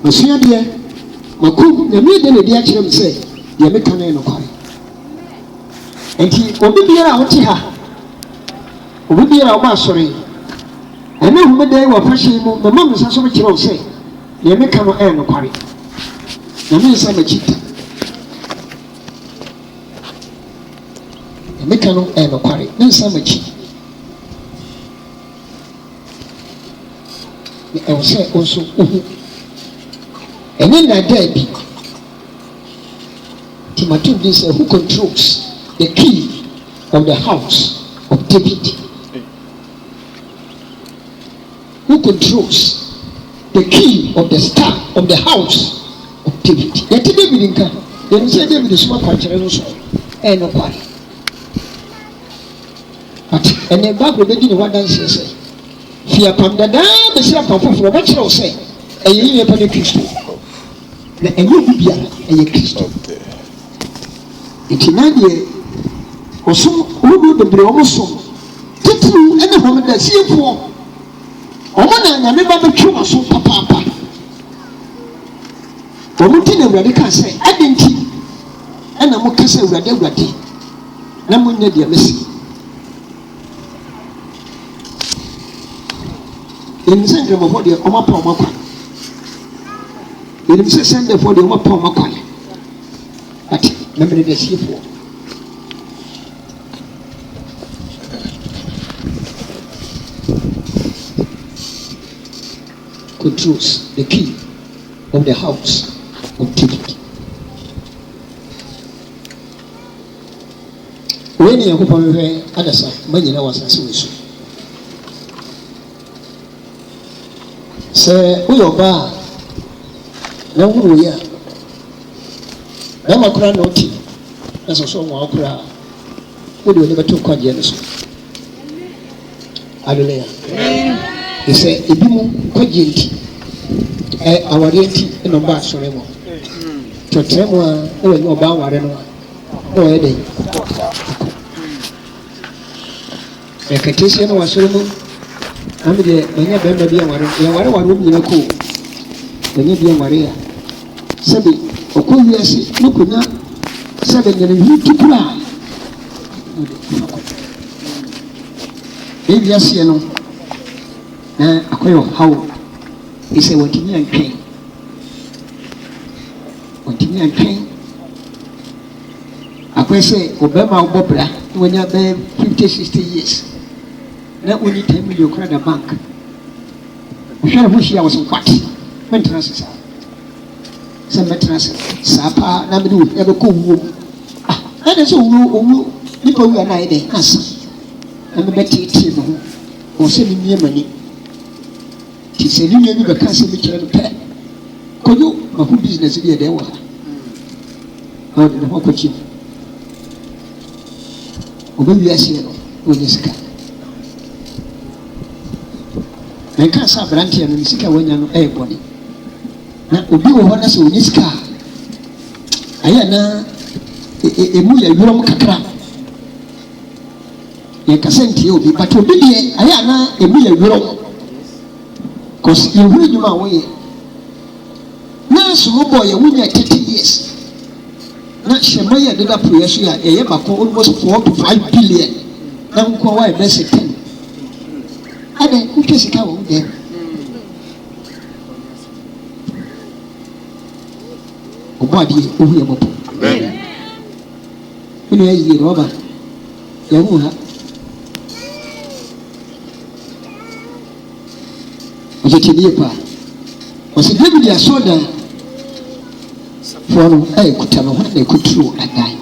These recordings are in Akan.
masua deɛ makum na me de ne deɛ kyerɛ me sɛ deɛ meka no yɛ nokware enti obi biara a wote ha obi biara a woba asɔre ɛne homeda yi wɔ fahyɛ mu mama me nsa so kyerɛ wo sɛ deɛ meka no ɛyɛ nokware na me nsa m'akyi da deɛ meka no ɛyɛ nokware me nsa m'akyi na ɛwɔ sɛ wo nso wohu ɛne nnadaa bi Timothy din sɛ who controls the key of the house of David. Who controls the key of the star of the house of David? Yɛte David nka yɛn sɛ David soma kwankyerɛ no so ɛyɛ nokware but ɛnɛ Bible bɛdi ne ho adanseɛ sɛ fi apam dadaa bɛsi apam foforɔ ɔbɛkyerɛ wo sɛ ɛyɛ yi nipa ne Kristo na ɛnyɛ obi biara ɛyɛ Kristo nti na deɛ ɔsom ɔmo bebree ɔmo som titiriw ɛne homedasiefoɔ ɔmo na nyame ba bɛtwe wɔn so papaapa ɔmo ti na Awurade ka sɛ adi nti ɛna mo ka sɛ Awurade na mo nyɛ deɛ mesi yɛnim sɛ nkrɛmɔfoɔ deɛ ɔmo apa ɔmo akwa yɛnim sɛ sɛndɛfoɔ deɛ ɔmo apa ɔmo akwa ate memene dasiefoɔ controls the key of the house of David. When you go over other side, when you know what's happening, say, we are bad. Now we are. Now I cry no tea. That's also one cry. We do never talk about jealousy. Hallelujah. He said, Ibimu Kojinti, our renti in a bar, Soremo. To Tremor, no bow, no day. A Catesian was Soremo. I'm the Mania Bemba, whatever room in a cool. The Nibian Maria. Sabi, Okuasi, Nukuna, 7 years to cry. Baby, yes, you know. Na akoyo how he say watimi antwen akoy say obema obobra wonya be 50-60 years na oni 10 million kra da bank ohwe ho hia wo so kwat maintenance sa some maintenance sa pa na me do e be ko wuo na de so wuo nipa wu na ide asa na me beti no ho o se ni niamani ti se ni niamani be ka se me kire no pe kojo ma hu business bi e de wa ha de ho ko chi o be wi ase no o ni sika na ka sa brantia no sika wanya no e boni na obi wo na se o ni sika aya na emu ya yurom kakra ye kasenti obi but obi de aya na emu ya yurom cause you hu juma wo ye na so boy ye wunya 30 years na shema ya deda pro yeso ya ye bako almost 4 to 5 billion na nko wa e bese 10 ade kuke sika wo de obadi ohu ye mopo When you hear Robert, you have was a Tidipa. Was a David soda for a Kutama when they could throw and die.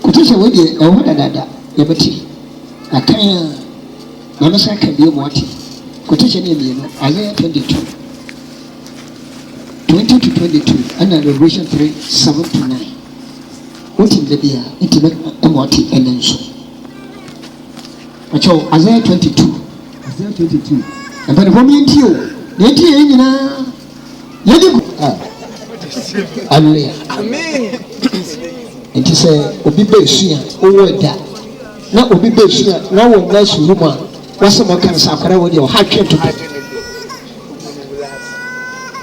Kutasha Wadi, or what another, Yabati. I can't, Mamasa can be a morty. Kutasha name, Isaiah 22. 20 to 22, and Revelation 3, 7 to 9. What in the beer, intimate amorti and then so. Isaiah 22. Isaiah 22. And by the woman to you, the idea, Hallelujah. Amen. And he said, Obi Besia, over that. Now, Obi Besia, now one nice woman. What's some kind of sakura with your heart to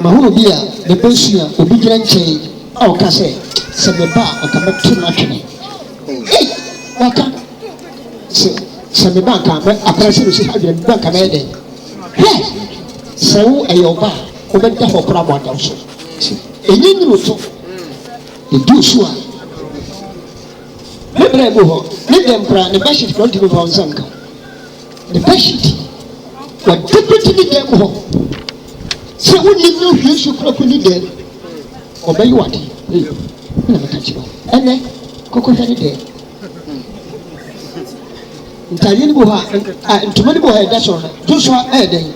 mahoro bi a ne bensu a obi gyina nkyɛn a ɔka sɛ sɛ meba a ɔka bɛto no atwene ɔka sɛ meba nka akora sɛ no si ha dwene meba nka bɛyɛ dɛn hwɛ sɛ wo ɛyɛ ɔba a wobɛda hɔ kora bɔadaw so ɛnyɛ nyino to ɛdu so a ne berɛ mu hɔ ne dɛm kora ne bɛhyet kora ntimi fa wo nsa nka ne bɛhyet wɔdepete ne dɛm hɔ sɛ wonim no hwie so kora ko ne dɛm ɔbɛyɛ wade na meka kyerɛ ɛnɛ kɔkɔhwɛ ne dɛm ntadeɛ no bi hɔ a ntoma no bi hɔ a ɛda sɔrɔ no do so a ɛyɛ dɛn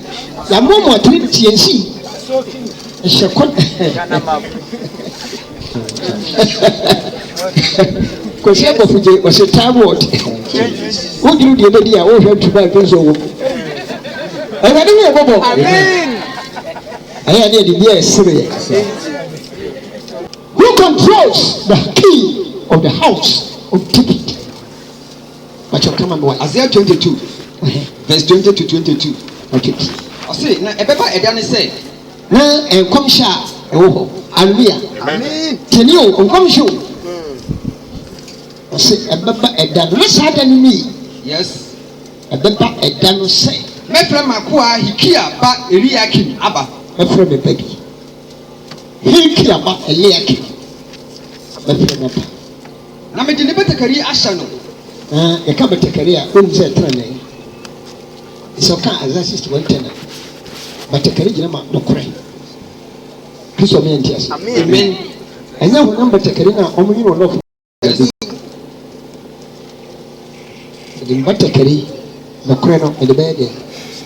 yɛamoamoa atere ne tiɛnsii ɛhyɛ kɔ kɔsi abɔfogye ɔsɛ time word woduru deɛ bɛdi a wohwɛ ntoma a ɛfɛ sɛ ɔwɔ ɛwurade wo yɛ bɔbɔ ɛyɛ ne yɛde bi a ɛsere yɛ who controls the key of the house of David. But you come and watch Isaiah 22 verse 20 to 22. Okay. I say na ebeba edane say na enkomhya ewo ho. Hallelujah. Amen. Teni o enkomhya o. I say ebeba edane na sa da ni. Yes. Ebeba edane say mefra makoa Hikia ba Eliakim aba. Mefra me bagi. Hikia ba Eliakim. Mefra me ba. Na me de ne betakari ahya no. Yɛka batakari a wɔn sɛ ɛtena nan sɛ ɔka Isaiah 61:10 batakari gyina ma nokorɛ kristo ɔmɛ nti ase amen ɛnyɛ honam batakari na ɔmo yi wɔn nɔfo ɛde batakari nokorɛ no ɛde bɛyɛ deɛ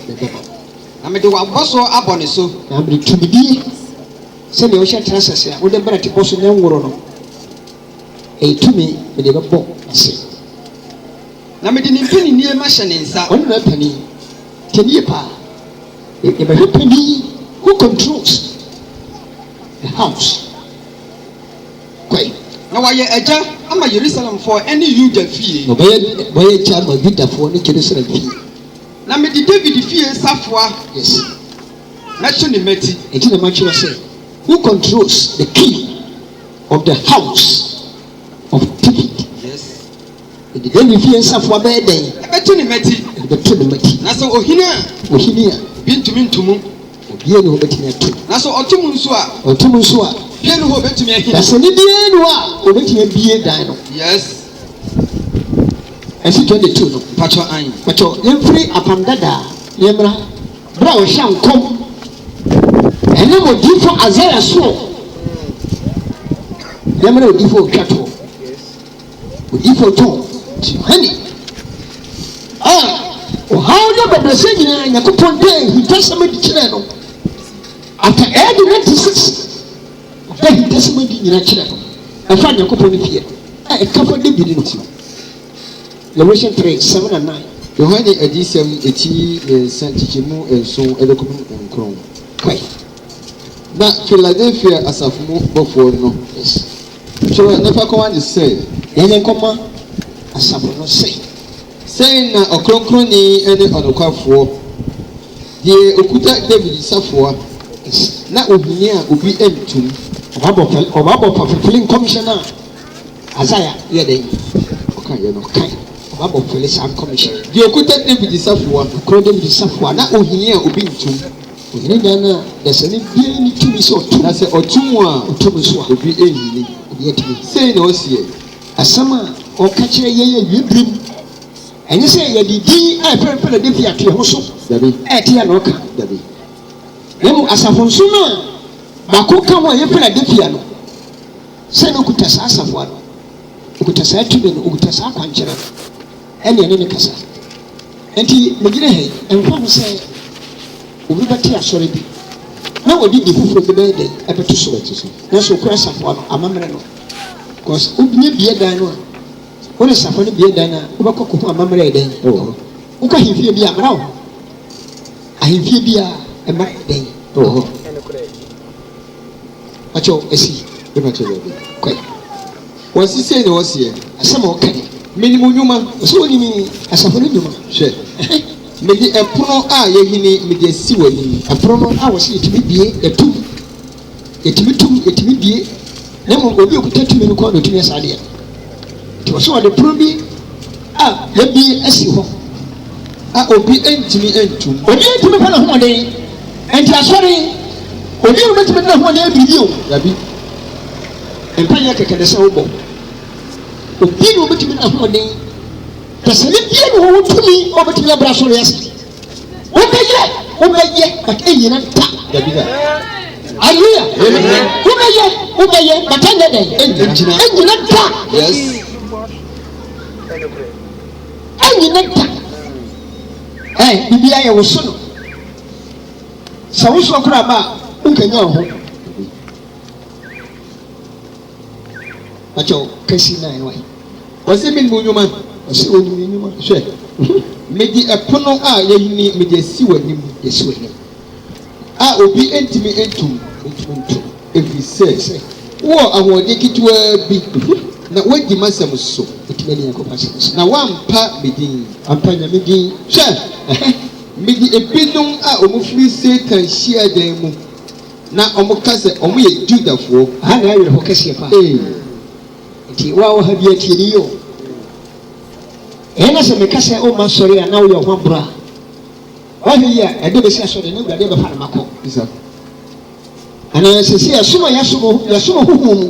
ɛde bɛma na mede wabɔ so abɔ ne so na mede tumidi sɛdeɛ wohyɛ tena sɛsɛ a wode mbara te bɔ so ne nworo no ɛyɛ tumi mede bɛbɔ ase na mede ne mpani nneɛma hyɛ ne nsa ɔno na pani tɛnie paa yɛbɛhwɛ pani who controls the house kwai na wayɛ agya ama Yerusalemfoɔ ɛne Yuda fie wɔyɛ agya ama Yudafoɔ ne Jerusalem fie na mede David fie safoa yes mɛhyɛ ne mati ɛnti na makyerɛ sɛ who controls the key of the house of David. The David fie nsafo abɛɛ dɛn ɛbɛto ne mati ɛbɛto ne mati na sɛ ohini a bi ntumi ntumu obie ne obɛtumi ato na sɛ ɔtum nso a bie ne ho obɛtumi ahina na sɛ ne bie no a obɛtumi abie dan no yes ɛsi 22 no patɔ yɛmfiri apam dada yɛmmra berɛ a wɔhyɛ nkɔm ɛnam odifo Isaiah so yɛmmra odifo otwa toɔ odifo tɔn honey how no but say nyina Yakobon dey he just somebody kyerɛ no after 96 he just somebody nyina kyerɛ no ɛfa Yakobon fie ɛkafa David no ti Revelation 3:7 and 9 Yohane adisɛm eti nsankyekemu nson ɛbɛkɔm nkron kai na Philadelphia asafo mu bɔfoɔ no so nefa kɔma ne sɛ yɛn nkɔma asafo no sɛn na ɔkronkronni ne ɔnokwafoɔ deɛ okuta David safoa na ohini a obi antum ɔbabɔ fafefele nkɔmhyɛ no a Isaiah yɛ dɛn ɔkaeɛ no ɔbabɔ fele saa nkɔmhyɛ deɛ okuta David safoa ɔkoro David safoa na ohini a obi ntum ohini dan no a dɛsɛne bie ne tumi sɛ ɔtum na sɛ ɔtum a ɔtum nso a obi ɛnhini obi atumi sɛn na ɔsiɛ asɛm a ɔka kyerɛ yɛyɛ wiebrim ɛnyɛ sɛ yɛde din a ɛpɛrɛpɛ na David ato yɛ ho so ɛte a na ɔka na mu asafo nso no a baako ka ho a yɛpɛ na David no sɛ na ɔkuta saa asafoa no ɔkuta saa tumi no ɔkuta saa akwankyerɛ no ɛne ɛne ne kasa nti megyina ha ɛmfa ho sɛ obi bɛte asɔre bi na wɔde di foforɔ bi bɛyɛ dɛn ɛbɛto so na so ɔkura asafoa no amammerɛ no because obinya bie dan no a wone safo no bie dan no a wobɛkɔ kɔho amammerɛ ɛdɛn wokɔ ahemfie bi a mmara wo ahemfie bi a ɛmmara ɛdɛn wakyɛw asi kwae wɔsi sei na wɔseɛ asɛm a wɔka ne menim nnwuma ɔsɛ wɔnim asafo no nnwuma hwɛ mede ɛpono a yɛhene mede asi w'anim ɛpono no a wɔsɛ yɛtumi bie ɛtum yɛtumi tum yɛtumi bie na mmom obi okuta tumi no kɔ na otumi asa adeɛ nti wɔ so wɔde pono bi a yɛbie asi hɔ a obi ntumi ntum obi ntumi fa na hoɔden nti asɔre obi a wobɛtumi na hoɔden abiribi o dabi mpa yɛ kɛkɛ de sɛ wobɔ obi na wobɛtumi na hoɔden pɛsɛ ne bie ne wɔwɔ tumi wobɛtumi abra asɔre ase wobɛyɛ but ɛnyina nta dabi da hallelujah wobɛyɛ but ɛnyina nta ɛnyina nta bibia yɛ wo so no sɛ wo so koraa ba a wonkanya wo ho akyɛw kasi na ɛwɔ ɔsɛ min mu nnwuma ɔsɛ ɔnim nnwuma hwɛ mede ɛpono a yɛyini mede asi w'anim yɛsi w'anim a obi ntumi ntum ɛfiri sɛ wowɔ ahoɔden ketewaa bi na woadi m'asɛm so ɛtumi ne yɛnkɔpa asɛm so na woampa me din ampa nyame din hwɛ mede ebinom a ɔmofiri Satan hyiadan mu na ɔmo ka sɛ ɔmo yɛ Judafoɔ aha na ayerɛ hɔ kɛseɛ paa nti wo a wɔha bi atie ne yio ɛna sɛ meka sɛ woma sɔre a na woyɛ ɔho aboro a wahwɛ yi a ɛde bɛsi asɔre ne wurade bɛfa no makɔ anaa sɛ sɛ yɛsom a yɛsom hohom mu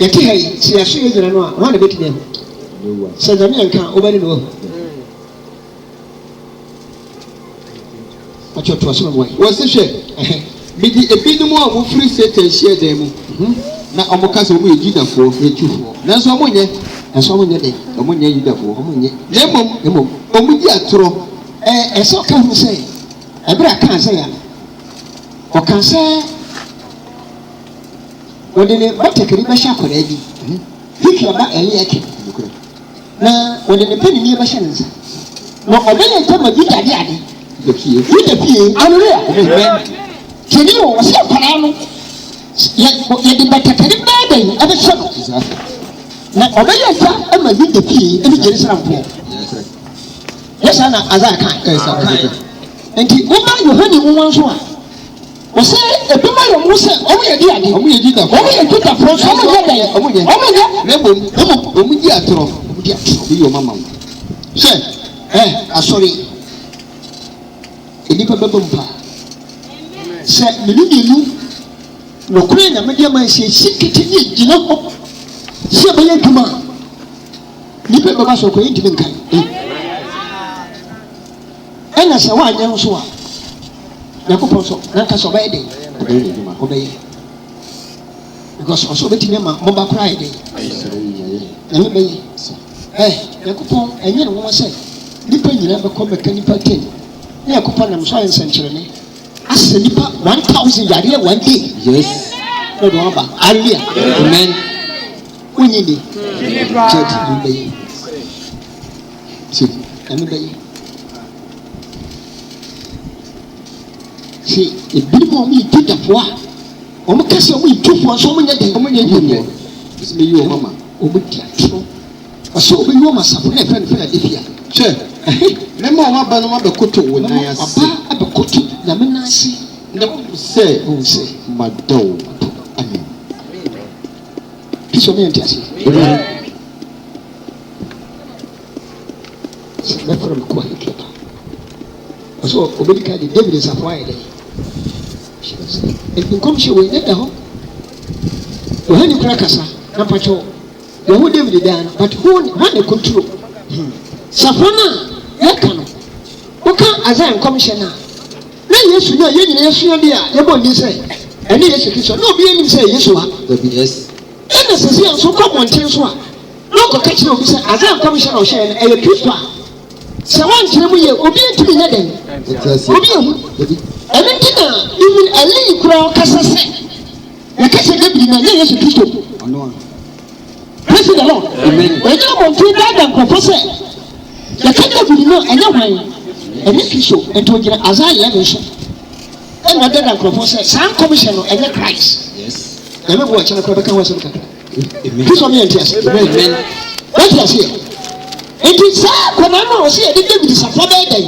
yɛte ha yi sɛ yɛso yɛ gyina no a ɔha na bɛtumi ahu sɛ nyame yɛnka wobɛne ne wahu ɔkyɛ ɔtoa so ma mmoa yi wɔ se hwɛ mede ebinom a ɔmofiri Satan hyiadan mu na ɔmo ka sɛ ɔmo yɛ Judafoɔ nanso ɔmo nyɛ ɔmo nyɛ dɛ ɔmo nyɛ Judafoɔ ɔmo nyɛ na mmom ɔmo di atorɔ ɛsɛ ɔka hu sɛ ɛberɛ a kaa sɛ ya ɔka sɛ wɔde ne batakari bɛhyɛ akwadaa bi hwehwɛ ba ɛyɛ ɛke na wɔde ne panini bɛhyɛ ne nsa na ɔbɛyɛ ntama bi dade ade yuda pie aleluya kyɛni wɔ wɔsɛ akwadaa no yɛde batakari bɛɛ bɛyi ɛbɛhyɛ no na ɔbɛyɛ nta ama yuda pie ɛne Jerusalemfoɔ yɛsa na Isaiah kan nti woma Yohane nwoma nso a wɔsɛ ebi ma yɛ mo sɛ ɔmo yɛ di ade ɔmo yɛ Judafoɔ so ɔmo yɛ dɛ ɔmo nyɛ na mmom ɔmo di atorɔ bi yɛ ɔmo ama wo hwɛ asɔre nnipa bɛbɔ mpa sɛ mmienu nokora nyame de ama siesie kete ne gyina hɔ sɛ bɛyɛ adwuma nnipa bɛba so kɔyɛ ntimi nkan ɛna sɛ woanyɛ nso a Nyankopɔn so nanka sɛ ɔbɛyɛ den ɔbɛyɛ because ɔsɛ ɔbɛtumi ama mɔba koraa yɛ den ɛne bɛyɛ Nyankopɔn ɛnyɛ ne nwoma sɛ nnipa nyinaa bɛkɔ mɛka nnipa 10 ne Nyankopɔn nam so ayɛ nsɛnkyerɛnne asɛ nnipa 1000 yareɛ 1 day na ɔde wɔn aba hallelujah amen wonye ni church ɛne bɛyɛ si ebinom a wɔn yɛ Judafoɔ a wɔn kasa wɔn yɛ Judafoɔ nso wɔn nyɛ den wɔn nyɛ Judafoɔ ɛsɛ bɛyi wɔn ama wɔn di atoro ɔsɛ wɔn bɛyi wɔn asafo na ɛfɛ no fɛ na defia hwɛ ne ma wɔn aba no wɔn abɛkoto wɔn nan ase ɔba abɛkoto nyame nan ase na wɔn sɛ madaw amen kristo ne yɛ nti ase sɛ mɛfɔrɔ mi kɔ ahekɛ pa ɔsɛ ɔbɛdi ka de David nsafo ayɛ dɛ nkɔmhyɛ wɔ nyɛ da hɔ Yohane kora kasa na mpakyɛw yɛho David daa no but hɔ ne control safo no a yɛka no woka Isaiah nkɔmhyɛ no a na Yesu no a yɛn nyina yɛsua bi a yɛbɔ nni sɛ ɛne Yesu Kristo na obi anim sɛ Yesu ha ɛna sɛ sɛ nso kɔ mmɔnten so a na ɔkɔka kyerɛ obi sɛ Isaiah nkɔmhyɛ no ɔhyɛɛ no ɛyɛ Kristo a sɛ woankyerɛ mu yɛ obi ntumi nyɛ den obi ahu ɛno nti na even Eli koraa ɔkasa sɛ yɛka sɛ David na nyɛ Yesu Kristo praise the Lord ɛnyɛ mmɔnten daadaa nkurɔfoɔ sɛ yɛka David no ɛnyɛ hwan ɛnyɛ Kristo nti ogyina Isaiah no so ɛna daadaa nkurɔfoɔ sɛ saa nkɔmhyɛ no ɛnyɛ Christ ɛmɛ bɔ ɔkyɛn koraa bɛka ho asɛm kakra Kristo ne yɛ nti ase wɔnti aseɛ nti saa akwadaa no a ɔsɛ yɛde David safoɔ bɛyɛ dɛn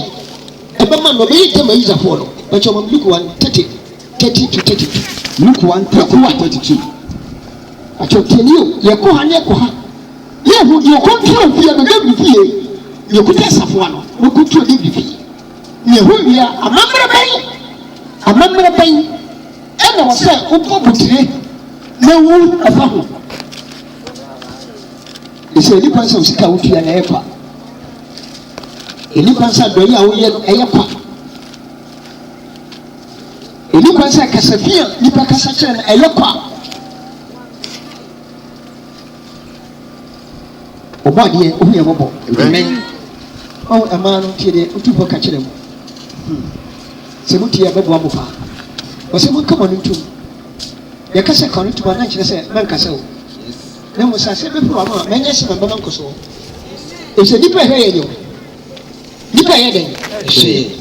ɛbɛma no ɔbɛyɛ ntɛm ayisafoɔ no bɛkyɛ ɔma Luke 1:30 1:30 to 32. Luke 1:30-32. Atoteni ye ko ha ne ko ha. Ye hu ye control fie no David fie. Ye kuta safo no, no control David fie. Ye hu ya amamre bai. Ena wose upo butire na wu afa ho. Ese ni pansa usika wufia na epa. Eni pansa do ya wo ye no eyepa. Eni pansa kasafia ni pa kasa kire na eyepa. Obadiye ohuye bobo. Amen. Oh amano tiede utupo ka kire mu. Se mutie bebo amopa. Ose mun kama ntu. Ya kasa ka ntu na kire se man kasa o. Na mo sa se bebo ama menye se man ban koso. Ese nipa heye nyo. Nipa heye den.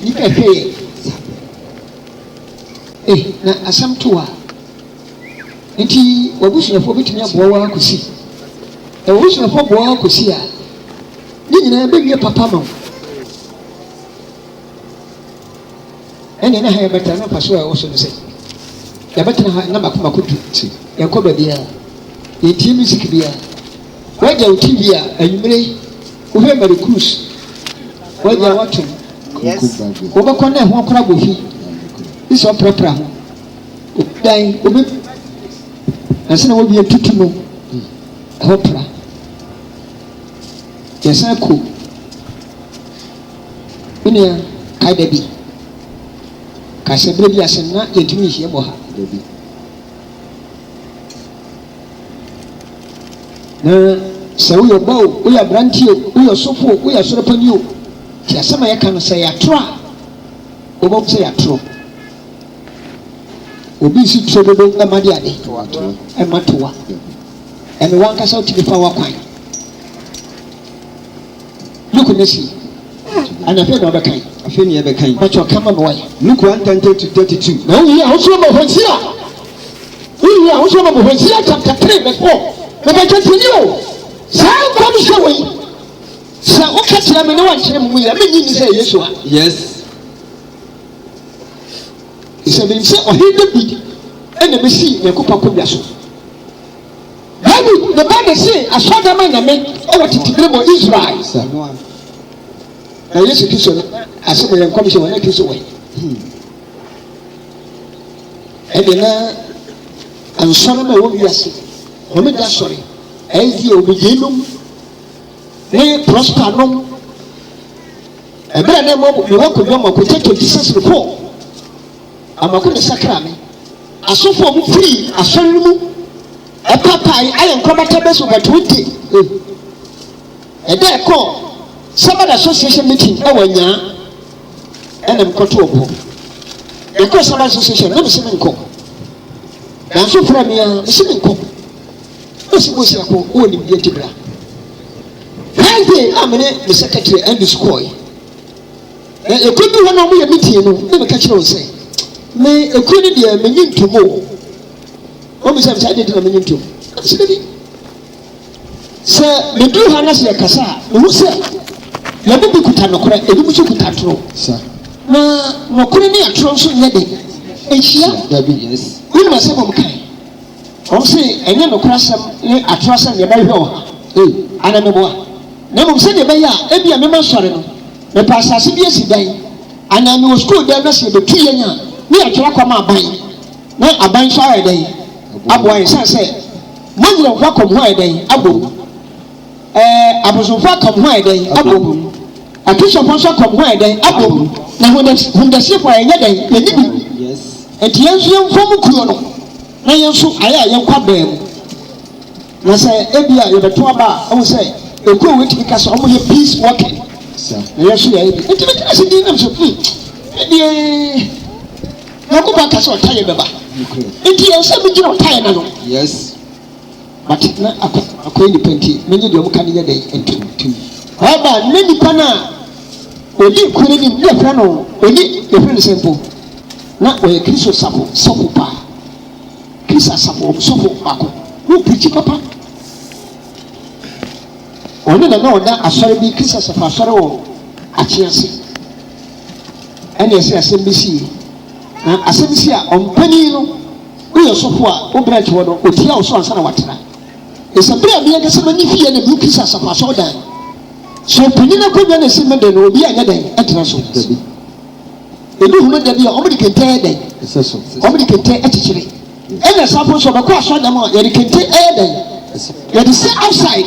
Nipa heye. Na asam toa. Nti wabusuafo bitumi aboa wa akosi. Wabusuafo aboa akosi a. Ni nyina be wie papa ma. Ene na ha beta na paso a wo so no se. Ya beta na makoma kotu. Ya ko ba bia. Ye tie music bia. Waja uti bia anyumre. Wo he Mary Cruz. Waja watu. Yes. Wo ba ko na ho akora bofi. Iso prapra ho. Dai obi. Asana wo bia tutu no. Hopra. Yesa ko. Ina kaida bi. Ka sebre bi asenna yetumi hie bo ha. Na se wo bawo, wo ya branti o, wo ya sofo, wo ya soropani o. Ti asema ye kan se ya tra. Wo bo se ya tro. Obi si tro dodo amade ade. Ematoa. Eme wan kasa otimi fa wakwan. Look at this. And I feel no bekai. I feel near bekai. But you come on why? Luke 1:10-32. Now we are also about Hosea. We are also about Hosea chapter 3 verse 4. But I continue. Say come show me. Say okay tell me no one shame we. I mean say Yeshua. Yes. He said we say oh he David. And the see Yakuba Kubiaso. The Bible says, I saw them in a man over to the Israel. Now, yes, it is. I said, the commission when it is away. And then, I'm sorry, my own yes. I'm not sorry. As you begin, they prosper. No, a better name of the work of them will take to Jesus before. I'm a good sacrament. I saw for free, I saw you. A papa, I am combatants over 20. A day call some association meeting. Oh, and I'm controllable. Because some association, let me see me call. And so from here, see me call. What's the most of all in the Tibra? I'm the secretary and the school. It could be one of your meeting, never catch you say. May a queen dear mean to more. Almost I didn't mean to. Sir, the two harness your casa, who said, Yabu Kutano, a Yabu Kutano, sir. No, couldn't a tronso lady. And she, yes. We must have a kind. Also, and then no crash a trust and your very home. And I'm a boy. Never said the Baya, every member sorry. The pastor CBS day, and I know school there was the 2 years. Me a Chakama buying. No, a buying shower day. Abu Aisha said, "Mother of Wakom why day, Abu. Abuzufa come why day, Abu. A kiss of Ponsa come why day, Abu. Now when the ship were a day, yes. And the young from Kuno. Now you so I am quite bad. Now say, Ebia, you're the Tuaba, I will say, a cool wit because of your peace walking. Yes, you are. It's a dinner to eat. Now go back as I tell you about. Yes. But a queen penty, many of them can get into two. However, many pana will be quitting the piano, only the friend simple. Not where Kisso Sapo, Sopo Pa. Kissa Sapo, Sopo Paco. Who preach papa? Only the know that I shall be Kissa Sapo, a chance. And yes, SMBC. na asɛm si a ɔmpani no woyɛ sɔfo a wo branch wɔ no ɔtia wo so ansa na watena ɛsɛ berɛ a meyɛnkɛ sɛ mani fie na biwo kisa asafo asɔredan so ɔpani no akɔdwa no ɛsi mɛdɛ no obi anyɛ dɛn ɛtena so ɛdu hunu da bi a ɔmode kɛntɛn yɛ dɛn ɔmode kɛntɛn akyekyere ɛna safo nso ɔbɛkɔ asɔredam a yɛde kɛntɛn ɛyɛ dɛn yɛde sɛ outside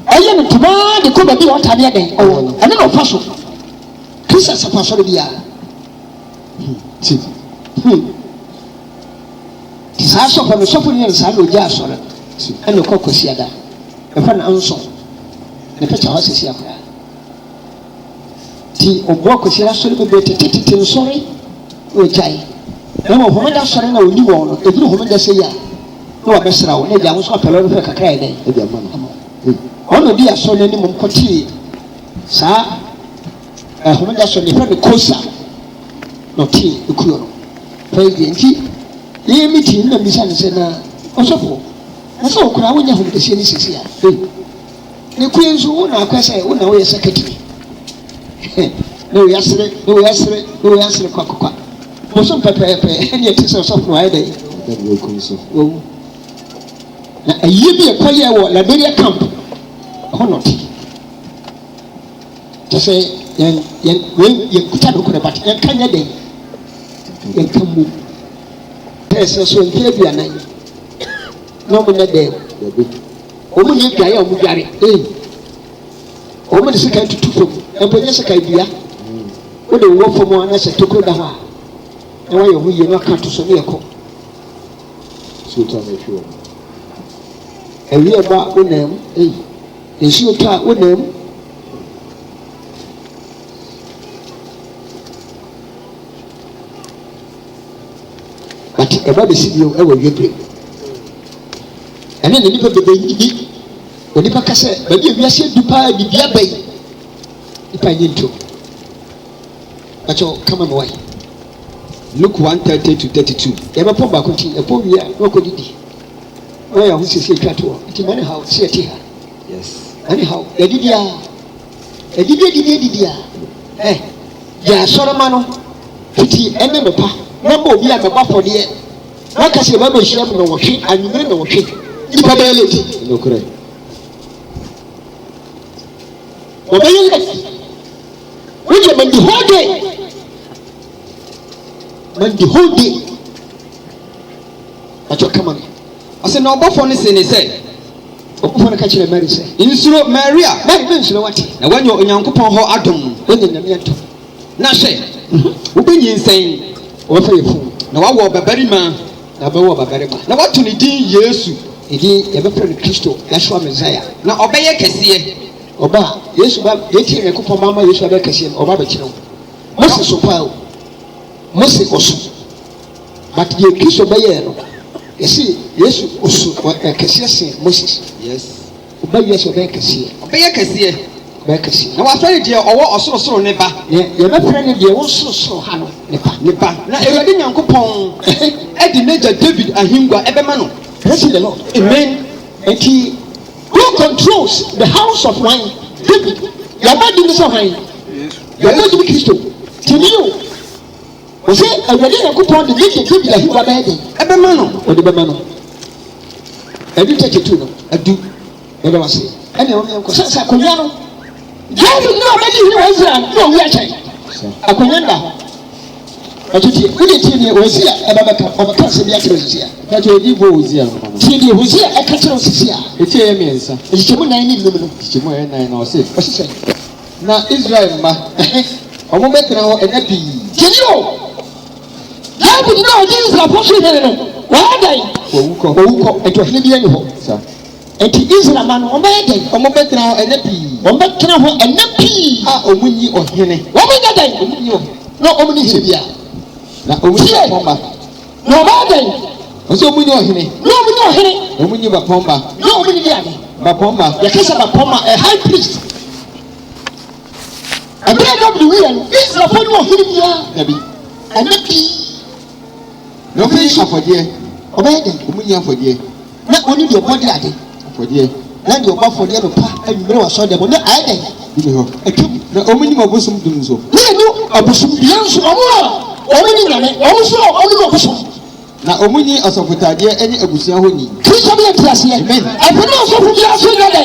ɛyɛ no tomaa de kɔ baabi a ɔtadeɛ dɛn ɔwɔ ɛne na ɔfa so kisa asafo asɔre biara saa sɔfo no sɔfo no yɛ saa na ogya asɔre ɛna ɔkɔ kɔsiada ɛfa na nso ne pɛkyɛ hɔ sisi akora ti ɔboa kɔsiada asɔre bebree tete nsɔre na ɔgyae ɛna ɔhomeda asɔre na ɔni wɔn no ebiri homeda sɛ yi a na wabɛsra wo na agya nso apɛlɛ no fɛ kakra yɛ dɛn ɔna ɔdi asɔre n'anim nkɔtee saa homeda asɔre ne fɛ no kosa na ɔtee ekuo no pɛɛ deɛ nti yɛyɛ meeting na mbisa ne sɛ na ɔsɔfo na sɛ ɔkora wonya homedɛsie ne sisi a ne kue nso wo na akɔ sɛ wo na woyɛ secretary na woyɛ asere kwakokwa bosom pɛpɛɛpɛ ɛne ɛte sɛ ɔsɔfo no ayɛ dɛ na ayie bi ɛkɔyɛ wɔ Liberia camp ɛhɔ na ɔte kyɛ sɛ yɛnkuta no kɔdɛ but yɛnka nyɛ dɛn yɛnka mu ɛsɛ so nkɛ aduanan na ɔmo nyɛ dɛm ɔmo nyɛ dwaeɛ a ɔmo dware ɔmo de sika tutu fam ɛmpo nyɛ sika dua wode wɔ fam a na sɛ tokuro da hɔ a na wayɛ ho yie na aka to so ne yɛkɔ awie ba wonam nsuo tɔ a wonam but ɛba bɛsi bio ɛwɔ dwebere ɛne ne nipa bɛbɛyidi onipa ka sɛ baabi a wiase adu paa bibia bɛyi nipa nye ntom akyɛw kama me wae Luke 1:30-32 yɛbɛpɔ baako nti ɛpɔ wie a na ɔkɔ didi ɔyɛ ho sisi atwa to hɔ nti ma ne haw sɛ ɛte ha ɛne haw adidi a gya asɔrema no fiti ɛne mepa na mbɔ obi a mɛbɔ afɔdeɛ na ka sɛ yɛbɛbɛ hyia mu na wɔhwe anwummere na wɔhwe nipa bɛyɛ late wɔbɛyɛ late wogye mandi whole day atwa kama no ɔsɛ na ɔbɔfo no se ne sɛ ɔbɔfo no ka kyerɛ Mary sɛ nsuro Maria Mary ne nsuro wate na wanya Onyankopɔn hɔ adom wanya nyame ato na hwɛ wobɛnyinsɛn wɔbɛfa yɛ funu na wawɔ ɔbabarima na bɛwɔ ɔbabarima na wato ne din Yesu ɛdin yɛbɛfrɛ no Kristo Yeshua Messiah na ɔbɛyɛ kɛseɛ ɔba a Yesu ba yɛtie Nyankopɔn mama Yesu abɛyɛ kɛseɛ no ɔba bɛkyerɛ wo Mose so paa o Mose ɔso but deɛ Kristo bɛyɛɛ no yɛsi Yesu ɔso kɛseɛ sen Moses ɔba Yesu ɔbɛyɛ kɛseɛ na wafrɛ deɛ ɔwɔ ɔsorosoro ne ba yɛbɛfrɛ no deɛ wɔ sorosoro ha no ne ba na Awurade Nyankopɔn ɛde n'agya David ahengua ɛbɛma no. Praise the Lord. Amen. And who controls the house of wine? David. You are not doing this wine. You are not doing Christo. Tell you. Was it a wedding? I could point the David that he was begging. Ebemano. Or the Bemano. I do take it to. I do. I don't say. And you know, because I could know. David, no, maybe he was no, we are saying. I could know. Ɔtete wode tie ne Hosea ɛbɛbɛka ɔbɛka sɛ bi akyerɛ Hosea na kyerɛ odi bo Hosea no tie ne Hosea ɛka kyerɛ Hosea ɛtie yɛ mmiɛnsa ɛhyehyɛmu nan ne nnum no ɛhyehyɛmu yɛ nan na ɔse sɛ na Israel mma ɔmo bɛtena hɔ ɛnɛ pii gyeni o David na ɔde Israelfoɔ so hene no wɔadan wɔwu kɔ ɛnti ɔhene bi ani hɔ ɛnti Israel ma no ɔmbɛyɛ dɛn ɔmo bɛtena hɔ ɛnɛ pii ɔmbɛtena hɔ ɛnɛ pii a ɔmo nyi ɔhene wɔmɛnyɛ dɛn ɔmo nyi ɔhene na ɔmo ne hene bia na ɔmo nyi bapɔmba na ɔbɛyɛ dɛn ɔsɛ ɔmo nyi ɔhene na ɔmo nyi ɔhene ɔmo nyi bapɔmba na ɔmo nyi deade bapɔmba yɛka sɛ bapɔmba a high priest ɛbɛyɛ dɔm de wiyɛ no Israelfoɔ ne ɔhene biara dabi ɛnɛ pii na ɔmo nyi afɔdeɛ ɔbɛyɛ dɛn ɔmo nyi afɔdeɛ na ɔne deɛ ɔbɔ de ade afɔdeɛ na deɛ ɔbɔ afɔdeɛ no pa anwummerɛ wɔ sɔɔ deɛ bɔ ne ayɛ dɛn bi hɔ atwam na ɔmo nyi ɔbosom dum nso ne ɛnu abosom bia nso ɔmo a ɔmo ni nyame ɔmo so ɔmo ni ɔkuso na ɔmo ni ɔsɔfotadeɛ ɛne abusua hɔ ni kristo bi yɛ ti aseɛ ɛpɛ na ɔsɔfo bi aso yɛ dɛ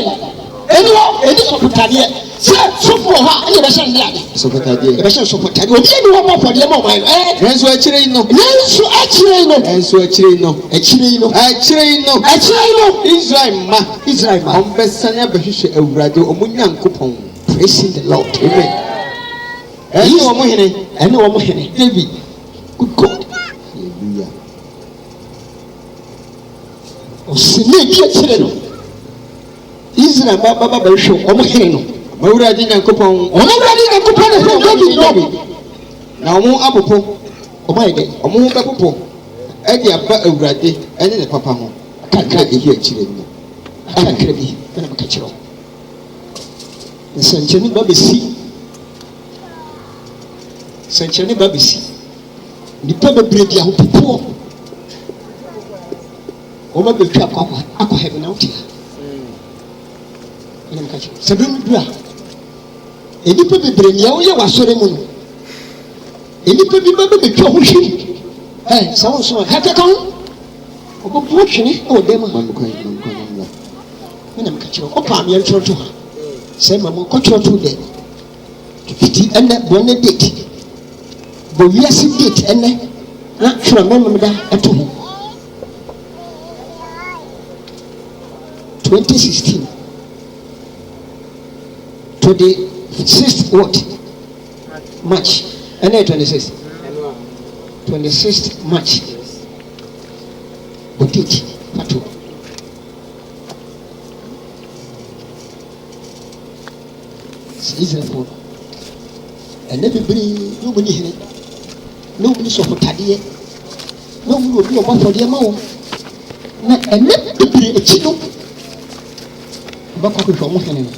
ɛni hɔ ɛni sɔfotadeɛ sɛ sɔfo wɔ hɔ a ɛyɛ bɛhyɛ ne ade ɔsɔfotadeɛ ɛbɛhyɛ sɔfotadeɛ obi ɛni hɔ bɔ afɔdeɛ ma ɔman no nanso akyire yi no nanso akyire yi no Israel ma ɔmbɛsane abɛhwehwɛ awurade ɔmo nyankopɔn praising the Lord amen ɛne ɔmo hene David good God hallelujah ɔsene bi akyire no Israel baba bɛhwɛ ɔmo hene no awurade nyankopɔn ne fɛ David no na ɔmo apopo ɔmo ayɛ dɛ ɔmo ho bɛpopo ɛde aba awurade ɛne ne papa ho kakra ehi akyire no kakra bi ɛna maka kyerɛ nsɛnkyerɛnne ba bɛsi nipa bebree di ahopopoɔ wɔn bɛtwa akɔ hɛbi na wotia ɛna maka kyerɛ sɛ bɛn dura nipa bebree nea woyɛ w'asɔre mu no nipa bi bɛtwa ho hwi sɛ wɔn nso hɛkɛ ka ho ɔbɛbu twene ɛwɔ dɛm a ɛna maka kyerɛ ɔpam yɛn twerɛto ha sɛ ma mo kɔtwerɛto dɛ fiti ɛnɛ bɔnne date bɔ wiase date ɛnɛ na twerɛ mɛmɛm da ɛto ho 2016 to the 6th what March ɛnɛ 26th March bɔ date pato Israel ɛnɛ bebree ne ɔmo ni hene ne ɔmo ni sɔfotadeɛ ne ɔmo ni obi ɔbɔ afɔdeɛ ma wɔn na ɛnɛ bebree akyi no ɔbɛkɔ akɔhwɛ ɔmo hene no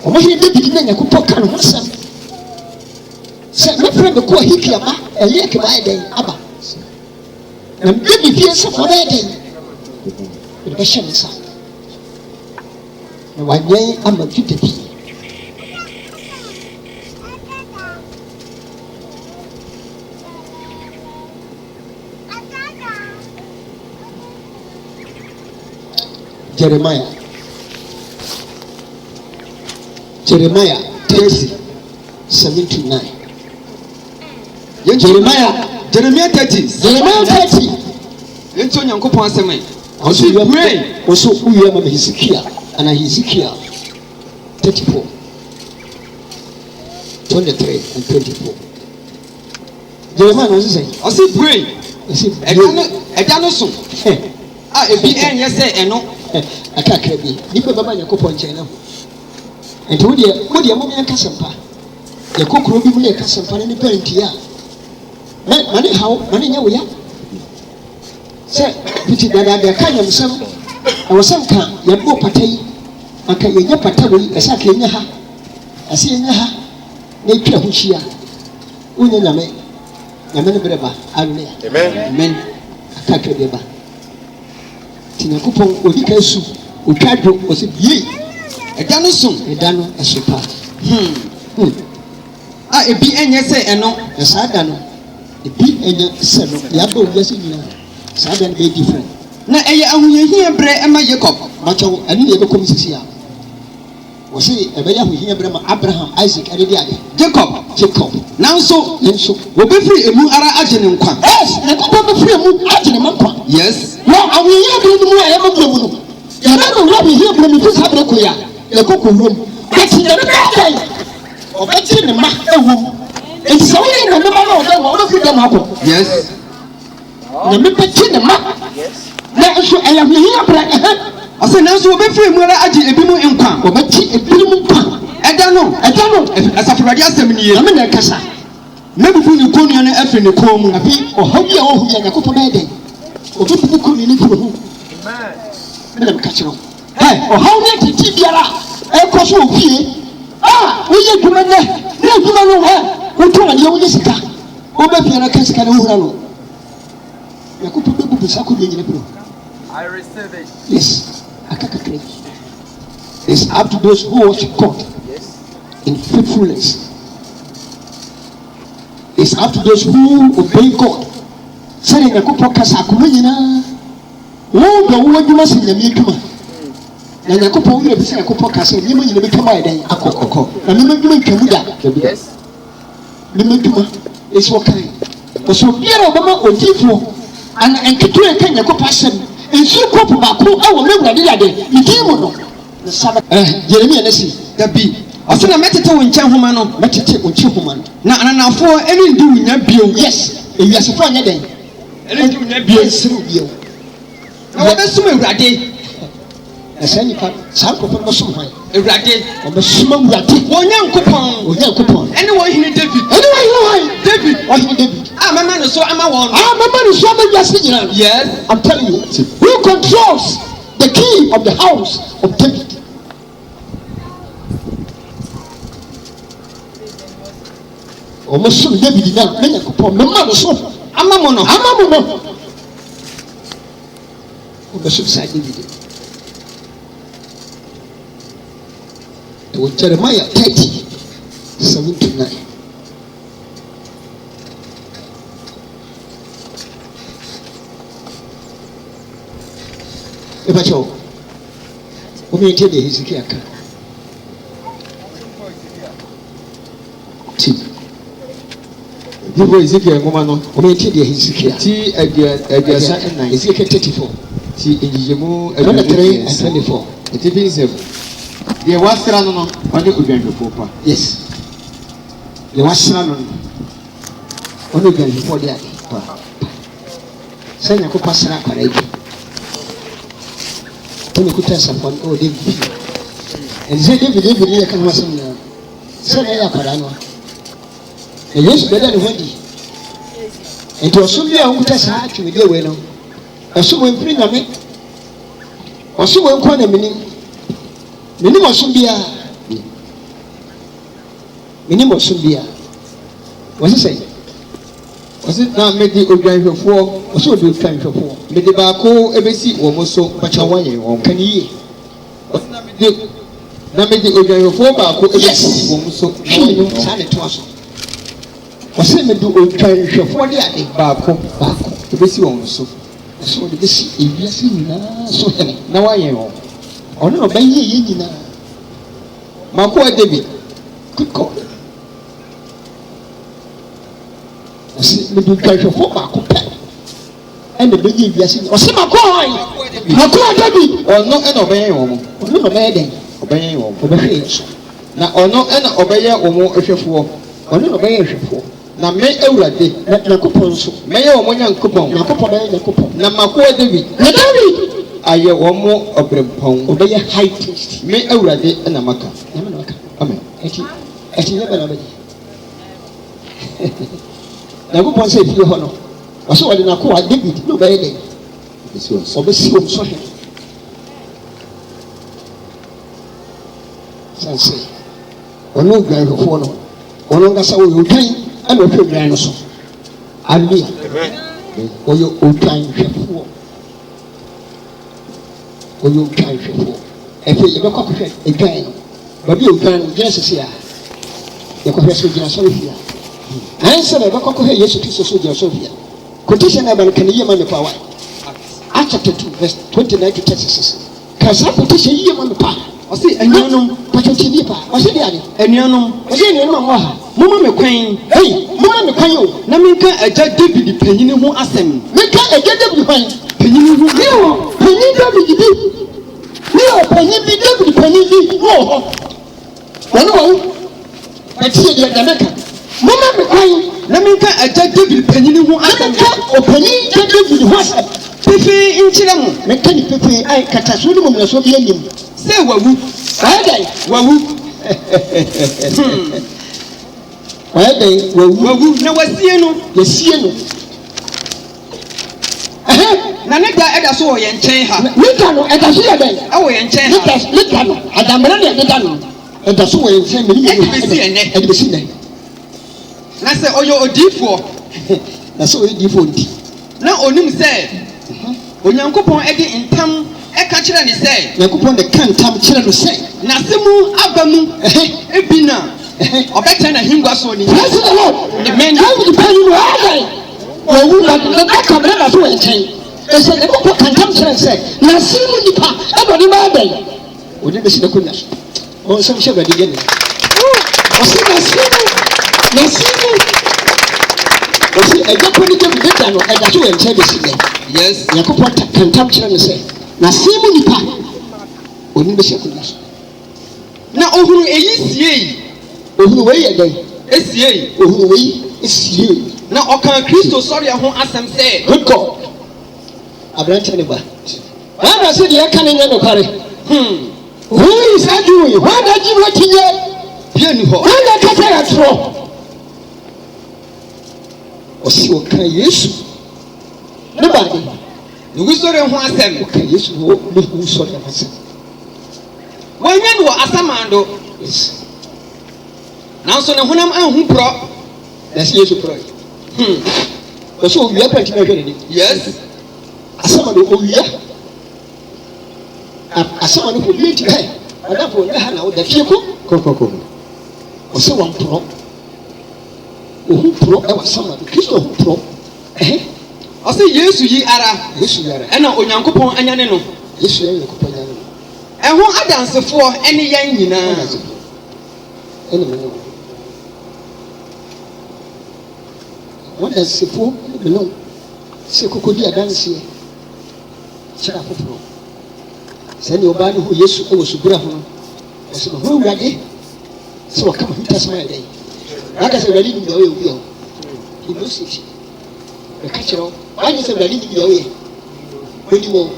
ɔmo hene David na Nyankopɔn ka ne ho asɛm sɛ mɛfrɛ me kɔ ahikua ma ɛyɛ kema ayɛ dɛn aba na David fie sɛfo no ayɛ dɛn mede bɛhyɛ ne nsa na wanyɛn ama Juda pii Jeremiah 30:7-9 Jeremiah 30 nti onyankopɔn asɛm ɔso uwie ma Hezekiah ana Hezekiah 34:23-24 Jeremiah no say ɔse brain ɛda no so a ebi ɛnyɛ sɛ ɛno akakra bi nipa baba Nyankopɔn nkyɛn na ho nti wo deɛ mo yɛn kasampa yɛ kokoro bi mu yɛ kasampa ne nipa ntia mane haw mane nyɛ wo ya sɛ biti dada ka nyamsɛm ɛwɔ sɛ nka yɛbɔ pata yi anka yɛnyɛ pata wɔ yi ɛsɛ aka yɛnyɛ ha ɛsɛ yɛnyɛ ha na ɛtwa ho hyia wonyɛ nyame no berɛ ba alleluia amen akakra bi ba nti Nyankopɔn ɔdi ka su ɔtwa dwo ɔsɛ bie ɛda no so ɛso paa a ebi ɛnyɛ sɛ ɛno saa da no ebi ɛnyɛ sɛ no yɛaba owiase nyinaa saa da no bɛyɛ different na ɛyɛ ahohiahia berɛ ɛma Jacob makyɛw ɛno na yɛbɛkɔm sisi a wɔse ɛbɛyɛ ahohiahia berɛ ma Abraham Isaac ɛde de ade Jacob nanso wɔbɛfiri emu ara agye ne nkwa Nyankopɔn bɛfiri emu agye ne ma nkwa yes na ahohiahia berɛ no mu a yɛma mu no yɛbɛma wura ahohiahia berɛ no fi saa berɛ kɔ yi a yɛkɔkɔ wuram bɛti yɛne bɛɛdɛn ɔbɛgye ne ma ɛwom nti sɛ woyɛ na mema na ɔdɛ wɔbɛfiri dɛm akɔ yes na mebɛgye ne ma na nso ɛyɛ ahohiahia berɛ ɔsɛ nanso wɔbɛfiri emu ara agye ebi mu nkwa wɔbɛgye ebi mu nkwa ɛda no Asafo Awurade asɛm ni yie na me na ɛkasa mɛbubu ne kɔnnua no afiri ne kɔn mu afei ɔhaw bi a wɔhu yɛ Nyankopɔn bɛyɛ dɛn ɔbɛbubu kɔnnua no firi ho me na meka kyerɛ wo ɔhaw ne atiti biara ɛkɔ so wɔ fie woyɛ adwuma nnɛ na adwuma no wotɔ adeɛ wonyɛ sika wobɛfie no ka sika no wohura no Nyankopɔn bɛbubu saa kɔnnua nyina firi ho yes aka kakra bi it's up to those who worship God in faithfulness. It's is up to those who obey God. Sani Nyankopɔn kasa akoma nyinaa. Wɔn do wɔn adwuma sɛ nyame adwuma. Na Nyankopɔn yɛ bi sɛ Nyankopɔn kasa nneɛma nyinaa bɛtwa ma yɛ dɛn akɔkɔkɔ. Na nneɛma adwuma ntwamu da. Yes. Nneɛma adwuma esi wɔkan. Wɔsɔ biara ɔbɛma odiifoɔ ana nketewa nka Nyankopɔn asɛm. Nsuo kɔpu baako ɛwɔ n'awurade yade ne din mu no. Jeremia ne si dabi. Ɔsɛ na mɛtete wo nkyɛn homa no. Mɛtete wo nkyɛn homa no. Na ananafoɔ ɛne ndi wo nya bio. Yes. Ewiasefoɔ nyɛ dɛn. Ɛne ndi wo nya bio. Nsiri bio. Na wɔbɛsom Awurade. Ɛsɛ nipa saa nkɔfɔ no bɛsom hwan. Awurade. Ɔbɛsom Awurade. Wɔn Nyankopɔn. Wɔn Nyankopɔn. Ɛne wɔn hene David. Ɛne wɔn hene hwan. David. Ɔhene David. Mama no so ama wɔn. Mama no so ama wiase nyinaa. Yes. I'm telling you. Who controls the key of the house of David? Omosom David na me Nyankopɔn me ma no so ama mo no. Omosom sa David. To Jeremiah 30:7-9. Ebacho. Omi ente de Hezekiah ka. Ti. Bibo Ezekiel ngoma no. Omi ente de Hezekiah. Ti aduasa nnan. Ezekiel 34. Ti enjijemu 23:24. Etifi nsem. Ye wasra no no, ɔne odwanhwefo pa. Yes. The wasra no. Ono odwanhwefo de ade pa. Sɛ Nyankopɔn asra akwara yi. Tony kuta sapon o David. Ɛnze David yɛ kan wasɛm na. Sɛ na yɛ akwara no. Yesu bɛda ne ho di. Nti ɔsom bi a ɔkuta saa twemede wei no. Ɔsom mfiri nyame. Ɔsom nkɔ na menim. Menim ɔsom bia. Menim ɔsom bia. Wɔse sɛ ɔse na mede odwanhwɛfoɔ ɔse ɔde odwanhwɛfoɔ. mede baako ebesi wɔn mo so Bacha wɔnyɛ wɔn. Kan yie. ɔse na mede odwanhwɛfoɔ baako ebesi wɔn mo so Hwee saa ne toa so. Ɔse mede odwanhwɛfoɔ de ade baako ebesi wɔn so ɔse ɔde bɛsi ewiase nyinaa so hene. na wɔnyɛ wɔn. Ɔno na ɔbɛyɛ yɛ nyinaa. Makoa David. Good God. Ɔse mede odwanhwɛfoɔ baako pɛ ɛna bɛyɛ ewiase nyinaa. Ɔse Makoa David. Ɔno ɛna ɔbɛyɛ wɔn mo. Ɔno na ɔbɛyɛ dɛn. Ɔbɛyɛ wɔn mo. Ɔbɛhwɛ yɛn so. Na ɔno ɛna ɔbɛyɛ wɔn mo hwɛfoɔ. Ɔno na ɔbɛyɛ hwɛfoɔ. Na me Awurade Na Nyankopɔn nso. mɛyɛ wɔn mo Nyankopɔn. Nyankopɔn bɛyɛ Nyankopɔn. Na Makoa David Na David ayɛ wɔn mo ɔbrɛmpɔn. ɔbɛyɛ high priest. Me Awurade ɛna maka. Nyame na waka. Amen. Ɛti nyɛ bɛna bɛyɛ. Nyankopɔn sɛ efie hɔ no. Ɔsɛ wɔde n'akoa David na ɔbɛyɛ dɛn. Ebesi wɔn so. Ɔbɛsi wɔn so hene. Sanse. Ɔno odwanhwɛfoɔ no. Ɔno nkasa wɔyɛ odwan ɛna ɔhwɛ odwan no so. Hallelujah. Ɔyɛ odwanhwɛfoɔ. Ɔyɛ odwanhwɛfoɔ. Ɛfɛ yɛbɛkɔ akɔhwɛ odwan no. Baabi a odwan no gyina sisi a yɛkɔhwɛ so gyina sɔre fia. Ansa na yɛbɛkɔ akɔhwɛ Yesu Kristo so gyina sɔre fia. Quotation na ɛbɛn kan yie ma nipa wa. Acts chapter 2:29-36. Kasa quotation yie ma nipa. Ɔse anuanom Pachochi nipa. Ɔse de ade. anuanom Ɔse anuanom a wɔ ha. moma me kwan Hey, mama me kwan o. na menka agya David panyini ho asɛm. Meka ɛgya David kwan. Panyini ho Ne o panyin David bi. Ne o panyin bi David panyin bi wɔ hɔ. Wɔne wɔn. Ɛtie deɛ Jamaica. Mama me kwan. na menka agya David panyini ho asɛm. Meka ɔpanyin gya David ho asɛm. Pefee nkyerɛ mo Meka ni pepe ai kataso ne mɔmɔso bi anim. sɛ wawu Wɔyɛ dɛn. wawu Wɔyɛ dɛn wɔwu. wawu na wasie no Yɛsie no. na ne da ɛda so wɔ yɛn nkyɛn ha Lita no ɛda so yɛ dɛn. ɛwɔ yɛn nkyɛn ha Lita no adamena deɛ deda no ɛda so wɔ yɛn nkyɛn mɛ Ɛde bɛsi ɛnnɛ. ɛde bɛsi nnɛ. na sɛ ɔyɛ odiifoɔ Na sɛ ɔyɛ diifo nti. na onim sɛ Onyankopɔn ɛde ntam ɛka kyerɛ ne sɛ Nyankopɔn de ka ntam kyerɛ no sɛ n'asɛm aba mu ebi na ɔbɛtɛn na hingua so ni. praise the lord. amen. káwọn nípa yìí wọ́n á dẹ̀ wọ́n wú na kàmínà náà fún ẹ̀kyẹ́n ẹ̀sẹ̀ ẹ̀ kọ́kọ́ kankan kyerẹ́ sẹ́ na símu nípa ẹ̀bọ̀ ní bá dẹ̀ òní bẹ́sí ní kúnyà so ọ̀ nsọ́m hyẹ́ bẹ̀rẹ̀ yẹn ni ọ̀sẹ̀ na símu ọ̀sẹ̀ ẹ̀jẹ̀ kọ́ ní jẹ́bi dẹ́ta no ẹ̀dá tó wẹ̀ nkyɛn bẹ́sí yẹn yes. yẹ kọ́kọ́ kankan kyerẹ́ sẹ́ na símu nípa òní bẹ́sí kúnyà so na ohun eyi sie yi. ohun wei yɛ dɛn esie yi. ohun wei esie na ɔkan kristo sɔre ho asɛm sɛ. good god aberante ne ba ɛna sɛ deɛ ɛka ne nyɛ nokware wei saa dwe wei hɔ na gye wɔ tinyɛ bia ni hɔ. hɔ na kasa yɛ torɔ ɔsi ɔka yesu ne ba de ne wu sɔre ho asɛm. ɔka yesu wɔ ne hu sɔre ho asɛm wɔnyɛ no wɔ asamando. yes nanso ne honam anhu porɔ. na sɛ yesu porɔ yi ɔsɛ owia pɛnti na hwɛ n'anim yes. asama no owia asama no kò bí eti ɛ ɔdafo ɔnyɛ ha na ɔda fie ko kɔkɔkɔ ɔsɛ wɔn porɔ ohun porɔ ɛwɔ asama no kristo ohun porɔ ɔsɛ yesu yi ara. yesu yara ɛna onyankopɔn anyane no. yesu yɛ yɛkɔpɔ nyane no ɛho adansefoɔ ɛne yɛn nyinaa. ɛna mɛ no wɔn dansefoɔ ɛna mɛ no sɛ koko di adanseɛ kyerɛ afoforɔ sɛnea ɔbaa no ho yesu ɛwɔ subura ho no ɔsɛ ma ho awurade sɛ wɔka ma ho tasoma yɛ dɛn waka sɛ awurade nim deɛ ɔyɛ obi a he knows it ɛka kyerɛ wo wanyɛ sɛ awurade nim deɛ ɔyɛ wɔnim o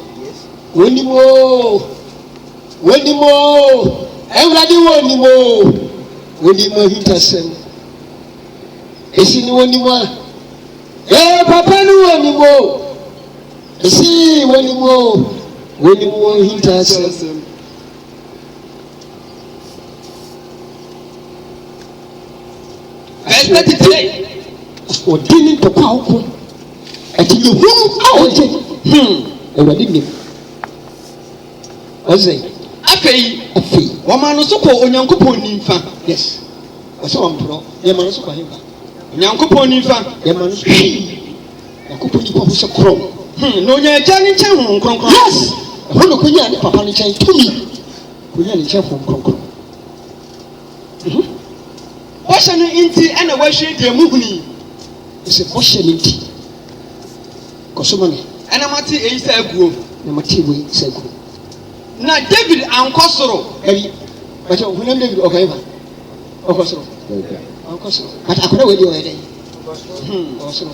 wɔnim o wɔnim o awurade wɔnim o wɔnim ahintasɛm ɛsi ne wɔnim a papa no wɔnim o ɛsi wɔnim o wɔnim ahintasɛm verse 33. ɔdi ne ntɔkwa awoko ɛti ne hunu a ɔgye awurade nim ɔsɛ afei afei wɔma no so kɔ onyankopɔn nimfa. yes ɔsɛ wɔmporɔ yɛma no so kɔ ahemfa onyankopɔn nimfa. yɛma no so hwii yakopɔ nipa ho sɛ korɔm na onya agya ne nkyɛn honhom kronkron. yes ɛhɔ na konyaa ne papa no nkyɛn tumi konyaa ne nkyɛn honhom kronkron wɔhyɛ no nti ɛna wɔahwie deɛ mu huni. ɛsɛ bɔhyɛ ne nti kɔsoma me ɛna mate eyi sɛ aguo. na mate wei sɛ aguo na david ankɔ soro. ɛbi bàtɛ ɔhunam david ɔkɔ ɛfa ɔkɔ soro ɔkɔ soro bàtɛ akɔrɔ wei deɛ ɔyɛ dɛ ɔkɔ soro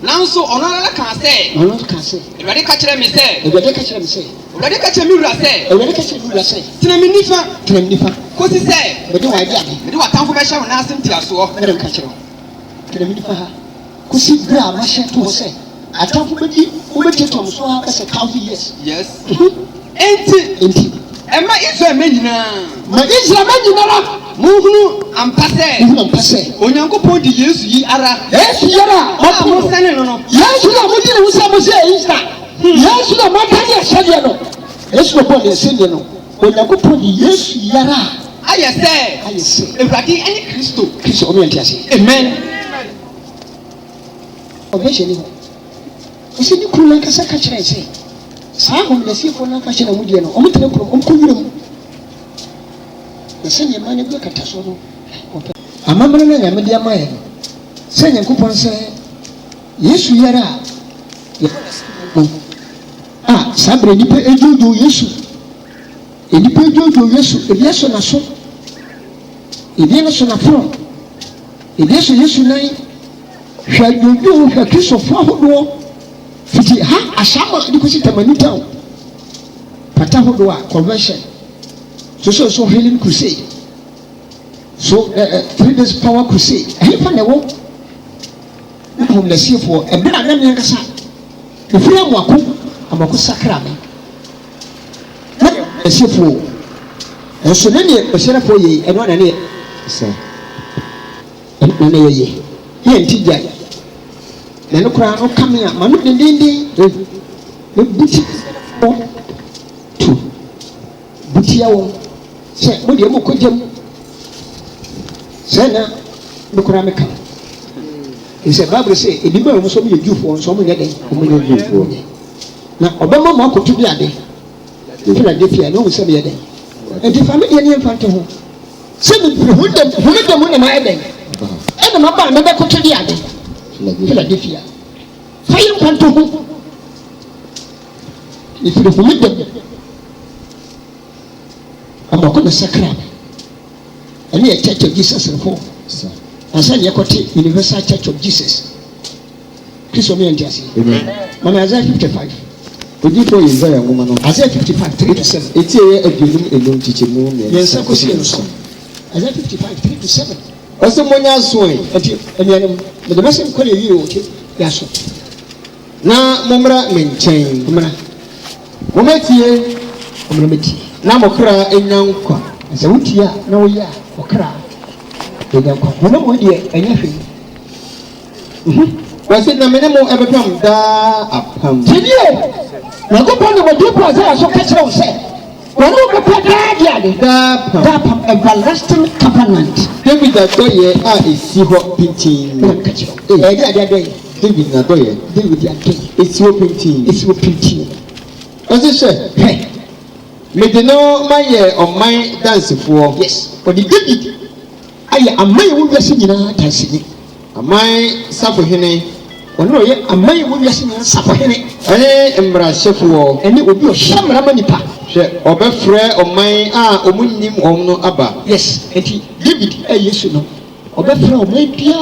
nanso ɔno ara kaa sɛ. ɔno ka sɛ awurade ka kyerɛ me sɛ. awurade ka kyerɛ me sɛ awurade ka kyerɛ me wura sɛ. awurade ka kyerɛ me wura sɛ tena me nifa tena me nifa kosi sɛ mede wɔade ade mede w'atamfo bɛhyɛ wo n'ase ntiasoɔ. ɛdɛm ka kyerɛ wo tena me nifa ha kosi berɛ a mahyɛ to hɔ sɛ atamfo bɛdi wobɛtie tɔm so ha bɛsɛ 1,000 years yes. enti ɛma israel mɛ nyinaa. ma israel ma nyinara mohunu ampa sɛ. wohuna mpa sɛ onyankopɔn de yesu yi ara. yesu yɛra a ɔpo mɔporo sɛne no no. yesu na modi ne ho sɛ mo sɛ israel yesu na mɔka ne ɛhyɛdeɛ no yesu na bɔɔ ne ɛsɛdeɛ no onyankopɔn de yesu yɛra a ayɛ sɛ ayɛ sɛ awurade ɛne kristo. kristo ɔmo yɛnte ase amen. ɔbɛhyɛ ne hɔ ɔsɛ ne kuro nankasa ka kyerɛ sɛ saa ahomdasiefoɔ no aka kyerɛ na modeɛ no ɔmo tena kurom ɔmkɔ werɛ mu na sɛdeɛ ma no bi akata so no ɔpɛ amammerɛ no nyame de ama yɛ no sɛ nyankopɔn sɛ yesu yɛre a saa berɛ nnipa adwodwo yesu nnipa adwodwo yesu ebi aso n'aso ebi no so n'aforɔ ebi aso yesu nan hwɛ adwodwo hwɛ kristofoɔ ahodoɔ fiti ha ahyɛama de kɔsi tamani town pata ahodoɔ a convention so healing crusade so 3 days power crusade ɛhefa na ɛwɔ ahomdasiefoɔ ɛberɛ a nam yɛnkasa ɛfiri amako sakra me na ahomdasiefoɔ ɛnso ne neɛ ɔhyɛrefoɔ yei ɛno ana ne yɛ sɛ ɛno na yɛyɛ yɛnti gyae na no koraa no kame a ma no dendenden ɛbuti to butia wɔn sɛ modeɛ mokɔgyam Sena nukura meka. Ise Bible say ebi ba omo so me Jewfo nso omo yeden omo ye Jewfo. Na obama mo akoto bi ade. Philadelphia no we say yeden. Enti family ye ne mfante ho. Se me hunde mo na ma yeden. E na ma ba me be koto bi ade. Philadelphia. Fire mfante ho. If you humid them, I'm not going to sacrament. And a church of Jesus and form. And send your Universal Church of Jesus. Christ me and Jesse. Man, Isaiah 55. Would you go Isaiah woman? Isaiah 55, 3 to 7. It's a long teaching moon. Yes, I could see Isaiah 55, 3 to 7. Or someone else swing. And the message call you, yes. Now, Mumra maintain. Wometie omrometi na mokra enyankwa ase wutia na woya okra enyankwa wono mo die enyafe wase na menemo ebepam da apam tidie na go pande mo di pro say so kachira wo say wono go pada dia da apam everlasting covenant David adoye a esi ho pintin kachira dia David adoye esi ho pintin What's it? Hey, me no my on dance for yes. For the David, I am my woman singing dancing. A my suffer hene, or no, a my woman singing suffer hene. Embrace for And it will be a shamra manipa. Or be frere on my omunim on no abba. Yes, and David, yes, you know. Or be from my pia.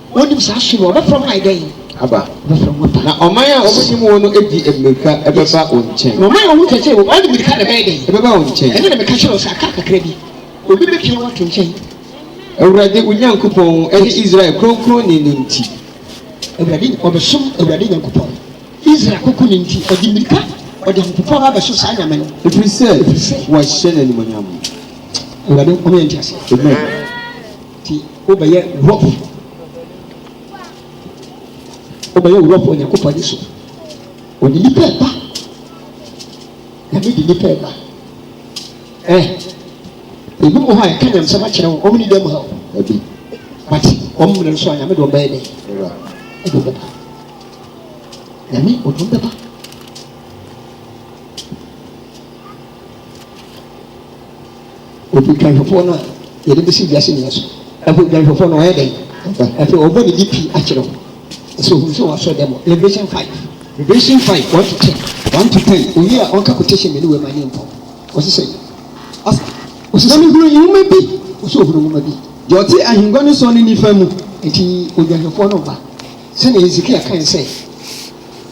What is asking or from my day? Abba. Na omaya omunim wono edi emeka ebeba onchen. No my own say what we kind of baby. Ebeba onchen. And then the catcher was a crazy. Obi be kill what nchen. Ewurade Onyankopon edi Israel kronkron ni nti. Ewurade obesum Ewurade Nyankopon. Israel kokko ni nti odi mirika odi Nyankopon ba so sa nyame no. If we say wa shene ni monyam. Ewurade omo yenti ase. Amen. Ti obaye rough. Obaye rough Nyankopon ni so. Odi nipa ba. Na me di nipa ba. Ebi mo ha ka nyam sama kire wo omni dem ha. Abi. Mati omni so anyame do bae de. Era. Ebi ba. Nyame odum ba. Obi kan fofo na ye de bisi biase ni so. Abu kan fofo na ye de. Afi obo ni DP a kire wo. So hu so wa so dem. Revelation 5. Revelation 5 1 to 10. 1 to 10. Oyi a on ka quotation me ni we mani mpo. What's it say? Osisami huru yuma bi oso huru yuma bi joti ahingwa ni so ni nifa mu enti odwahwefo no ba se na Ezekiel kan se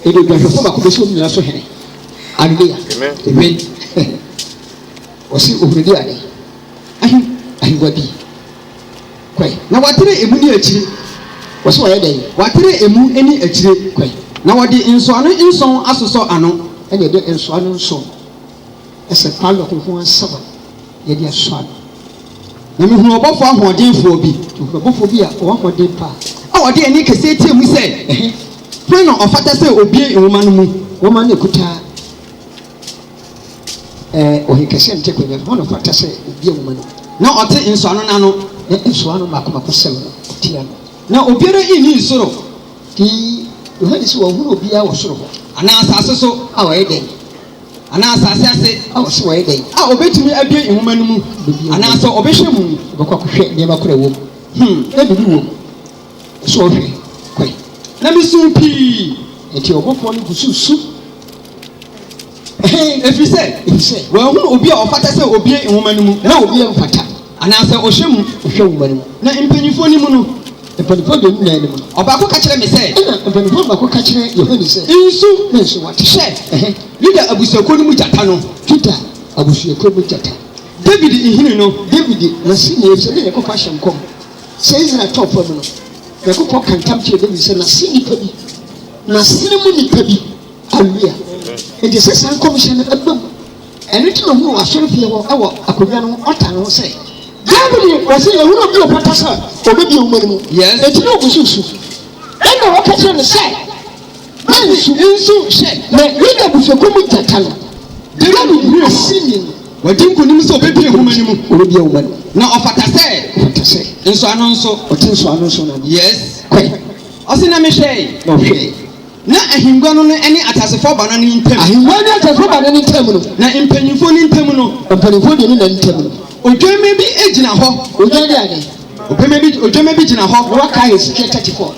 e de odwahwefo ba ko be so mi na so hene hallelujah amen osi ohuru di ade ahingwa bi kwai na watere emu ni akiri oso wa yedai watere emu eni akiri kwai na wadi inso anu inso asoso anu ene de inso anu nso ese palo ko ho ansaba yedi aswan na me hu obofo ahodenfo bi obofo bi a o ahoden pa a ode ani kese tie mu se when no ofata se obi enwoma no mu woma na ekuta o hekese nte ko ne no ofata se obi enwoma no na ote insano na no insano makoma sel no tia no na obiara ini nsoro ti yohane se wo hu obi a wo soro ana asase so a wo yeden ana asase ase a so waye dai a obetumi abie ihuma no mu ana so obehwe mu bekwa kohwe ne makora wo e bibi wo so ohwe kwai na misu pi enti obofo no gususu efise wa hu obi a ofata se obi ihuma no mu na obi amfata ana se ohwe mu ihuma no mu na impanyifo ni mu no impanyifo de mu na ni mu obako ka kire me se impanyifo bako ka kire yohani se insu wate she Lida abusako ni mu jata no Peter abusako mu jata David ihini no David na sini yefse ne ko fashion kom says na top no ne ko kantam che David se na sini pa bi na sini mu ni pa bi hallelujah it is san commission abam ene ti no hu asoro fie ho awo akodwa no ota no se David was say hu no bi opatasa obebi umani mu yes e ti no gususu ene wo ka che no say insu she na yida busoko mu tata no David ni sini wadi nkonim sɛ obɛpie homa no mu obɛbia wo ma no na ɔfata sɛ nso ano nso ɔte nso ano nso na yes kɔe ɔse na mehwɛe na ɔhwɛe na ahengua no ne atasefoɔ ba no ne ntam ahengua ne atasefoɔ ba no ne ntam no na mpanyimfoɔ ne ntam no mpanyimfoɔ deɛ no na ntam no odwama bi gyina hɔ odwama de ade odwama bi gyina hɔ na waka yɛ sikɛ 34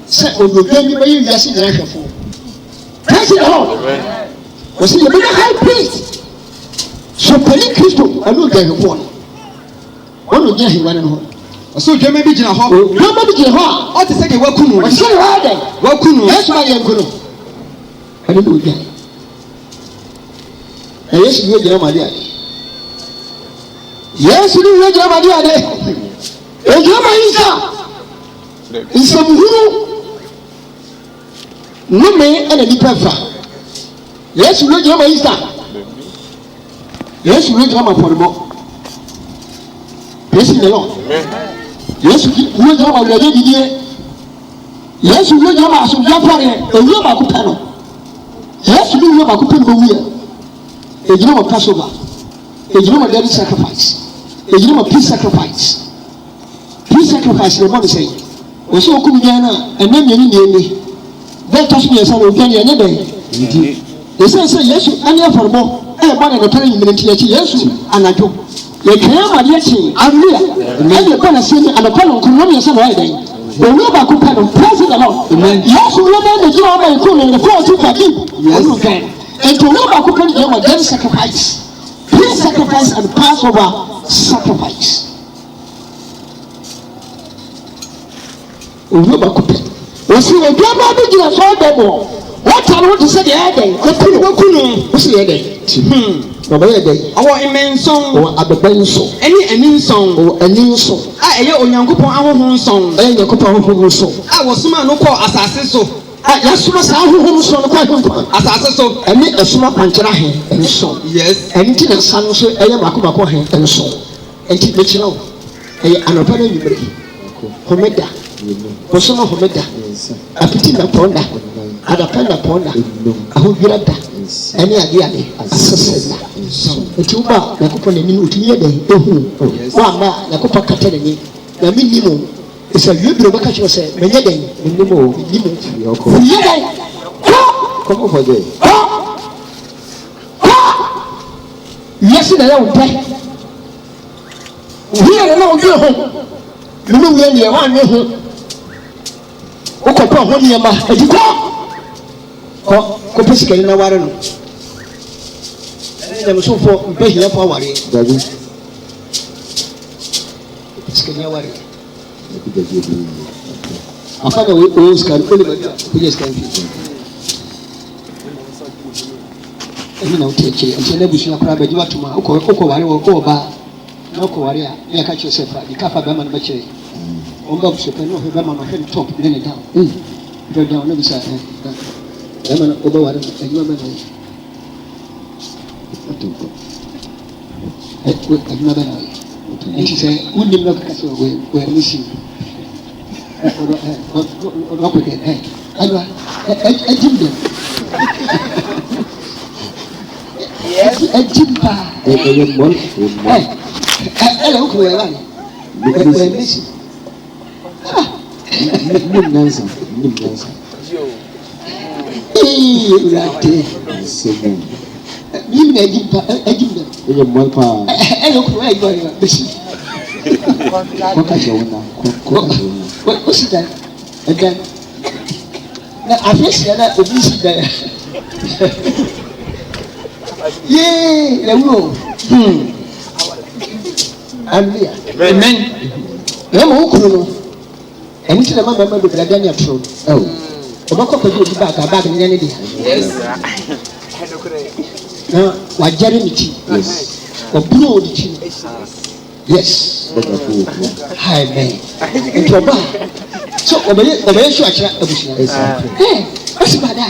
sɛ odwama bi bɛyɛ wiase nyina hwɛfoɔ praise the Lord wɔsi yɛ bɛyɛ high priest so pɛli kristo ɛno odwa hwɛfoɔ no ɔno gyina ahengua no ho ɔsɛ odwama bi gyina hɔ odwama bi gyina hɔ a ɔte sɛ deɛ waku no ɔte sɛ deɛ wɔadɛ waku no yesu ayɛ nko no ɛno na odwa na yesu ne gyina ma de ade yesu ne gyina ma de ade egyina ma yi sa nsɛmhunu nnome ɛna nipa fa yesu ne gyina ma yi sa yesu ne gyina ma pɔrebɔ praise the Lord yesu ne gyina ma wurade didie yesu ne gyina ma asomdwa afɔre ewura baako pɛ no yesu ne wura baako pɛ no bɛwuɛ egyina ma passover egyina ma daily sacrifice egyina ma peace sacrifice na ɛbɔ ne sɛ wɔsɛ okum nyan no a ɛnam yɛne nneɛmi bɛɛ tɔ so mmiɛnsa na odwane ɛnyɛ dɛn ɛsiane sɛ yesu ane afɔrebɔ ɛyɛbɔ ne notɔre nwumere nti yɛkyi yesu anadwo yɛtwɛn amadeɛ kyee alleluya ɛne ɛbɔ na sie ne anɔpa no nkronɔ mmiɛnsa na ɔyɛ dɛn owura baako pɛ no praise the Lord yesu wura na gyina ɔma yɛkuu no yɛfɔ ɔto fadi ɔno dwɛn nti owura baako pɛ no gyina wɔ daily sacrifice peace sacrifice and passover sacrifice owura baako pɛ wɔsi odwama bi gyina so ɔdɛ bɔ wɔta no te sɛ deɛ ɛyɛ dɛn waku no wosi yɛ dɛn ɔbɛyɛ dɛn ɔwɔ mmɛnson ɔwɔ abɛbɛ nson ɛne ani nson ɔwɔ ani nson a ɛyɛ onyankopɔn ahoho nson ɛyɛ nyankopɔn ahoho nson a wɔsoma no kɔ asase so a yɛasoma saa ahoho nson no kɔ ahempa asase so ɛne ɛsoma kwankyerɛ ahe nson yes ɛne nti na nsa no nso ɛyɛ baako ahe nson ɛnti mekyerɛ wo ɛyɛ anɔpa no anwummere homeda bosoma homeda apiti na pɔnda adapa na pɔnda ahodwira da ɛne adeade asesɛ da nti wo ba nyankopɔn n'ani no ɔtumi yɛ dɛn ɛhu woama a nyankopɔn kata n'ani na mennim o ɛsɛ wiebire bɛka kyerɛ sɛ menyɛ dɛn mennim o mennim o yɛ dɛn kɔ wiase na yɛ wo pɛ wohuyɛ na wodwene ho mene wia neɛ woanwe ho wokɔpɛ ho nneɛma adi kɔpɛ sikani na ware no ɛne nyamesomfoɔ mpɛ hiafoɔ awareɛ sikani aware afa na ɔwɔ sikani ɔlebadi a wogye sikani fi ɛne na wote akyire ɛnkyɛ na abusua koraa bɛgye watom a wokɔware wɔ baa na wokɔware a ne yɛka kyerɛ sɛ fa de kafa bɛma no bɛkyerɛ ɔmba busopɛ ne ɔhwɛ bɛma no ɔhwɛ ne top ne ne down hwɛ down na bisa bɛma no wobɛware no adwuma bɛ na adwuma bɛ na nti sɛ wonnim no kaka sɛ wɔyɛ ne sim ɔdɔkɔdɛ adwa agyim dɛm agyim paa ɛyɛ mmɔn ɛyɛ wokɔ yɛ bane wɔyɛ ne sim nim nansa wurade yim na agyim dɛm ɛyɛ mmɔn paa ɛyɛ wokɔ yɛ bane bɛsi kɔka kyɛ wo na wosi dan ɛdan na afei sia na obi si dan yee ɛwuro hallelujah amen na ma wokunu no ɛno nti na ma mama bebree dan yɛ toro ɔbɛkɔ kɔgye obi baag nyɛ ne deɛ na wagyare ne ti ɔburo ɔde ti yes amen nti ɔba so ɔbɛyɛ so akyerɛ abusua ɔsibada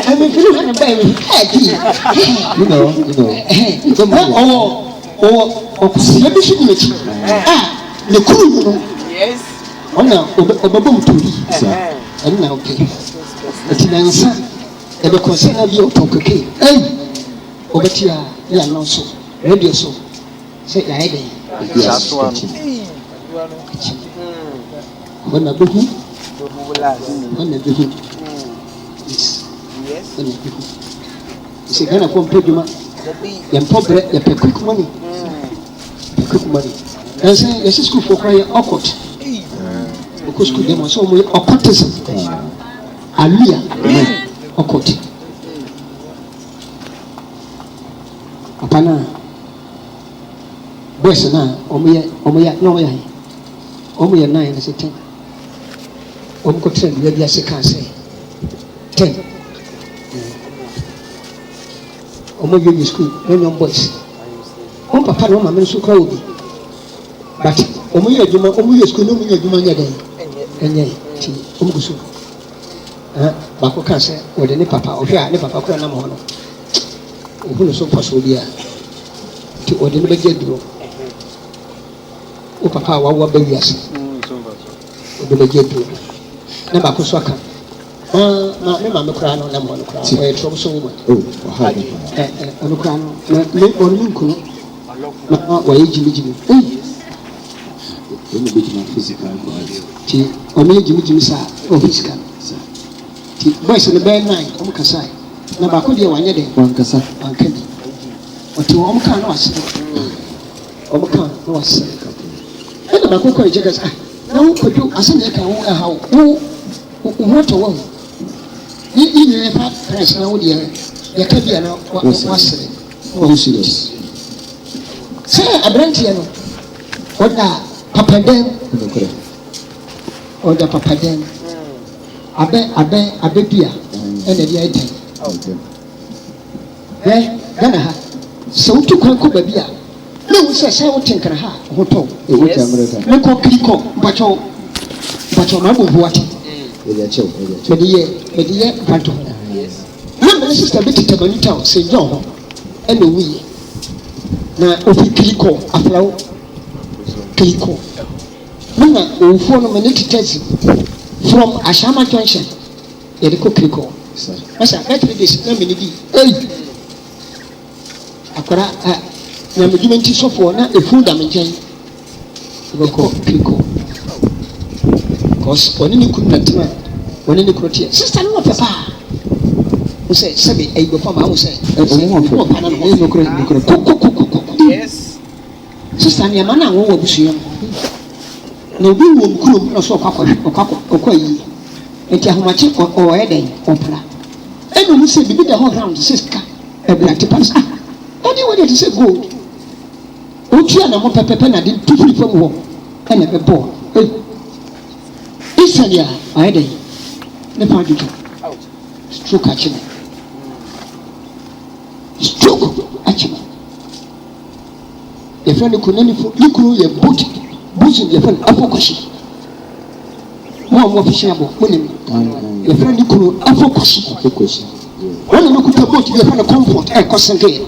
amefiri hɔ ne ba ɛwɔ ɔwɔ ɔkusia bi so gu n'akyi a ne kuru mu no ɔna ɔbɛbɔ mu tori ɛno na ɔpɛ ɛti nansa ɛbɛkɔ sɛ na bi ɔtɔ keke obetia ya no so radio so say ya eden wana behu wana behu yes wana behu se gana ko mpeduma ya mpobre ya quick money and say yes school for cry okot because school dem so mo okotism alia okot apana boys na omoye no ya omoye 9 na se 10 omko trend ya bia se kan say 10 omoye ni school no young boys on papa no mama so kwa obi but omoye adwuma omoye school no omoye adwuma nya den enye ti omko so ba ko kan say o de ni papa o hwa ni papa kura na mo no obuno so paso bia ti o de ni beje duro o papa wa ba wiase o de beje duro na ba ko so aka ma me mama kura no na mo no kura o e tro so wo ha ono kura no na le onu nkuno na wa ye jimi onu be jima physical ti o me jimi sa o physical ti boys ne be 9 o kasa na ba ko de wa nye de wan kasa wan kadi o ti o ka no ase o ka no ase na ba ko ko je kasa na wo ko ju ase ne ka wo ha wo to wo ni ne fa press na wo de ya ka bia na wa ase o serious say abrantie no oda papaden oda papaden abe bia ene dia eten gana ha so tu kwan ko ba bia na wo se wo tenkra ha ho to e wo ta america me ko kliko bacho ma bo huati e dia bantu na me sister bi tete bani town se jo ho ene wi na ofi kliko aflawo kliko na ofo no me ne titezi from Ashama Junction yediko kliko asa betre this na me ni bi akora na me dwumenti sofo na efu da me nchen ko kliko cause oni ni kun natma oni ni krotie sister no papa o say sabi ay go fama o say o pana no no kro yes sister ni amana wo busuya na obi wo mkuru no so kwakọ yi enti ahomache o eden opra eno mu se bibi da ho round siska e black pass odi wo dey say gold o tua na mo pepepe na de tufuri fam ho ena be bo isania eden ne pa duka stroke achime e friend ko nani fo likuru ye boot buzu ye friend afokoshi mo fisha bo monim ye friend likuru afokoshi wona no kuta boot ye friend comfort e kosenke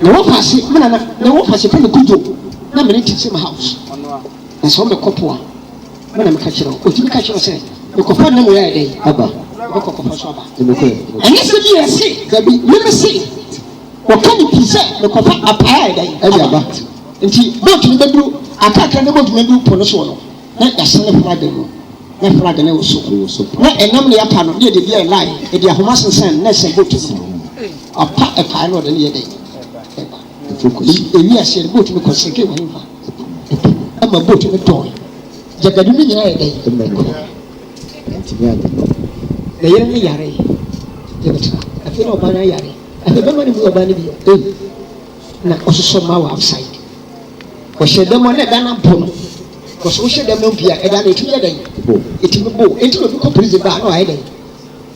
na wo pase na wo pase friend kudo na me nti my house na so me kopoa na me ka kire o ti ka kire se me kofa na mo ya dey aba ko kofa so aba ani se bi ese gabi me se wakani pisa me kofa apaya dey aba nti boat ni bedru akaka na boat medu pono so no na yasele flag no na flag na wo so na enam ne yapa no de bia line e de ahoma sensen na se boat no apa e pa no de ne ye dey ewi ase boat me konseke wani fa ama boat me toy jagadu ni nyina ye dey nti bia de na yere ni yare jebeta afi no ba na yare afi ba mani mu ba ni bia na ososo ma wa outside o shedem na dana bono ko so shedem no pia e dana etuya dan etimi bo enti no ko prison ba no ayi dan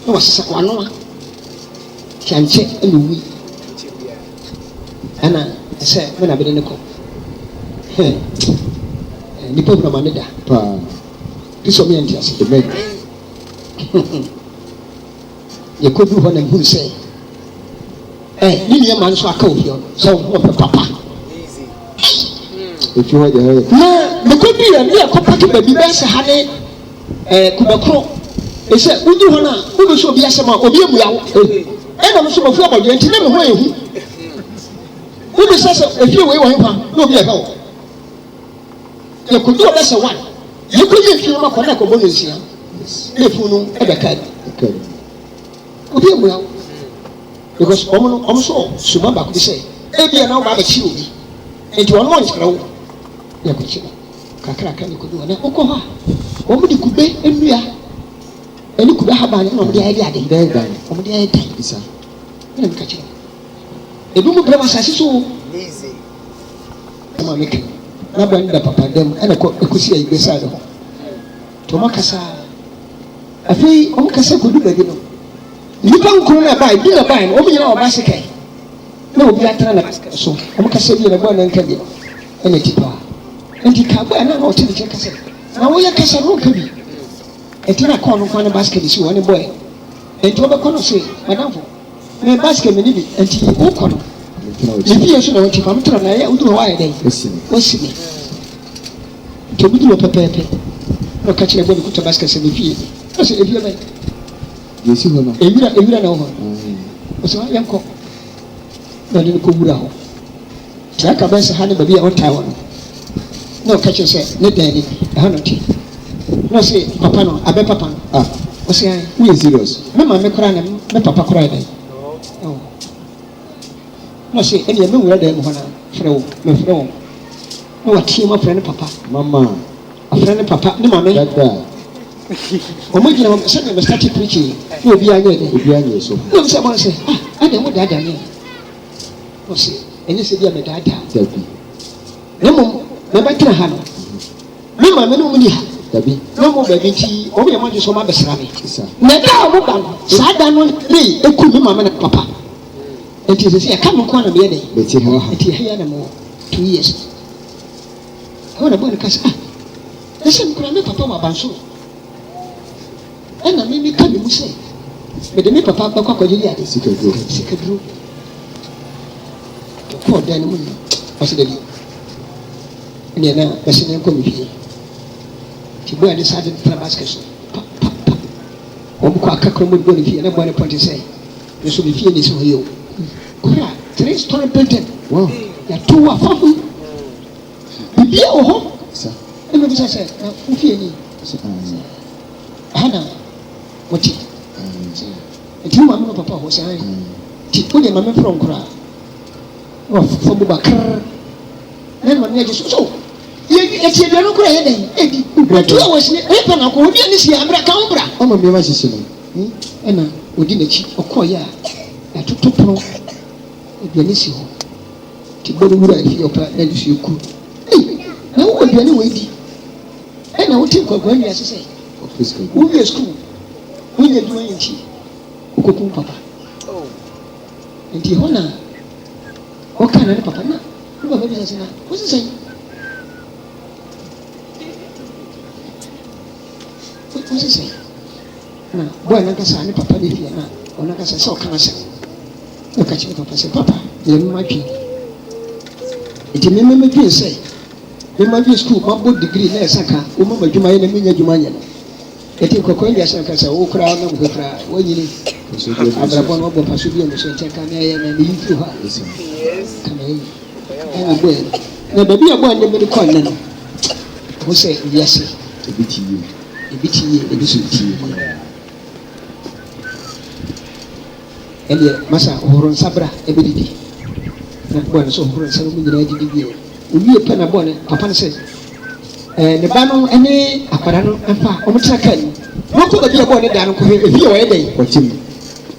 no wasesa ko ano chanche eluwi ana se me na bede ne ko ni po na me da pa piso mi enti ase me ye ko du ho na hu se ni ni man so aka ofio so wo papa if you want the na me ko bi ya ko paki baby be se hane kubakro ɛsɛ wodi hɔ na wodi so obi asɛm a obi amua wo ɛna mo so mo fu abɔdwe nti na me ho ehu wodi sɛ efie wei wɔ he pa na obi ɛhɛ wo yɛkɔdu ɔbɛsɛ one yɛkɔgye efie no makɔ na kɔbɔ no nsia na efu no ɛbɛka obi amua wo because ɔmo so suba baako bi sɛ ebia na wo ba abɛkyi obi nti ɔno ɔnkyerɛ wo yɛkɔkyi kakraka ne kɔdu na wokɔ hɔ a ɔmo de kube nnua ɛne kube haban na ɔmo de ayɛ de ade ɔmo de ayɛ dan bisa ɛna meka kyerɛ ebi mu brɛ asase so ɛma meka na bɔ ne da papa dɛm ɛna ɛkɔsi ayi bɛsa de hɔ to ɔmo kasa afei ɔmo kasa kɔdu baabi no nipa nkuru na ɛbae bi na ɛbae no ɔmo nyina ɔba ase kae na obi atena na so ɔmo kasa bi na ɛbɔ na nka bi ɛna tipa nti kagbo ɛna na ɔte ne kyɛ kasa na woyɛ kasa no nka bi ɛti na kɔɔ no kwan ne basket si hɔ ne bɔɛ nti wɔbɛkɔ no sɛ madamfo me basket me ne bi nti wokɔ no ne fie so na wɔti fam tena na ɛyɛ woduru hɔ ayɛ dɛn wɔsi me nti obi duru hɔ pɛpɛɛpɛ na ɔka kyerɛ bɔ ne kuta basket sɛ me fie na sɛ efie bɛn yɛsi hɔ no ewira na wɔ hɔ ɔsɛ yɛnkɔ na ɔde ne kɔ wura hɔ nti aka bɛn sɛ ha ne baabi a ɔtaa hɔ no na ɔka kyerɛ sɛ ne dan ne ɛha no te na ɔsɛ papa no abɛ papa no ɔsɛ ayi woyɛ serious me maame koraa na me papa koraa dan na ɔsɛ ɛnìyɛ me wura dan mu hɔ na frɛ wo me frɛ wo na watie mu afrɛ ne papa mama afrɛ ne papa ne maame dada ɔmo gyina hɔ sɛdeɛ me start preaching na obi anyɛ dɛ obi anyɛ so na ɔmo sɛ ɔmo sɛ ade mo daadaa ne ɔsɛ ɛnyɛ sɛ bi a me daadaa dabi na mmom mɛbɛtena ha no me maame no mu ni ha dabi na mo baabi nti ɔmo yɛ mo adwo so ɔmo abɛsra me isa na da a ɔmo ba no saa da no ne eku me maame na papa nti sɛ sɛ ɛka me nko na meyɛ dɛ bɛti hɔ ha nti ɛhɛ yɛ na mo 2 years ɛwɔ na bɔ ne kasa ɛsɛ nkura me papa wɔ abansoro ɛna me ka me mu sɛ mede me papa bɛkɔ akɔgye yi ade sikaduro kɔɔ dan no mu no ɔsɛ dɛ ɛnìyɛn na bɛsɛ ne nkɔ mi fie ti bɔ ɛde saa de tena basket so pa wɔn kɔ akakora mu bɔ ne fie ne bɔ ne pɔnte sɛ ne so mi fie ne si hɔ yi o kora 3 story building yɛto wɔ afa ho bibia wɔ hɔ ɛna bi sɛ na wo fie ni ha na wɔte nti wo maame no papa hɔ sɛ ayi ti wo deɛ maame frɔ nkora wɔfa mu bakar na ma ne agye so yɛti aduane kora yɛ dɛn ɛdi tu a wɔsi ɛpɛ na kɔ odi ani si abira kan bra ɔma mi ma hyehyɛ no ɛna odi n'akyi ɔkɔɔ yɛ a yɛatoto pono aduane si hɔ ti bɔ ne wura efie ɔpa na ne so eku na wo aduane wɔ edi ɛna wote nkɔkɔɔ nwi ase sɛ wo wie sukuu wo nyɛ adwuma yɛ nkyi okokun papa nti hɔ na ɔka na ne papa na ne papa bi sɛ na wo sisɛ wɔsi sɛ na bɔɔl nankasa ne papa ne fie na ɔnankasa sɛ ɔka n'asɛm na ɔka kyerɛ papa sɛ papa yɛ mma dwi nti mmɛmɛ dwi sɛ mmɛmɛ dwi sukuu mabɔ degree na ɛsa ka wɔn mma adwuma yɛ na mmɛnya adwuma yɛ no eti nkɔkɔ yi asɛm kasa wo kura nam kura wɔnyini abrabɔ no ɔbɔ paso bi a muso nkyɛn ka na ɛyɛ na ne yi firi hɔ a kana yi ɛna bɔɔl na baabi a bɔɔl ne mmɛde kɔɔ ne no ho sɛ wiase ebi ti yie ebi so ti yie ɛdeɛ masa ɔhoro nsabra ɛbɛdidi na bɔɔl no so ɔhoro nsa no mu nyinaa didi wie owie pɛ na bɔɔl no papa no sɛ ne ba no ɛne akwara no ɛfa ɔmo tena kaa ni wɔn kɔ baabi a bɔɔl no da no kɔhɛ efi a wɔyɛ dɛ wɔte mu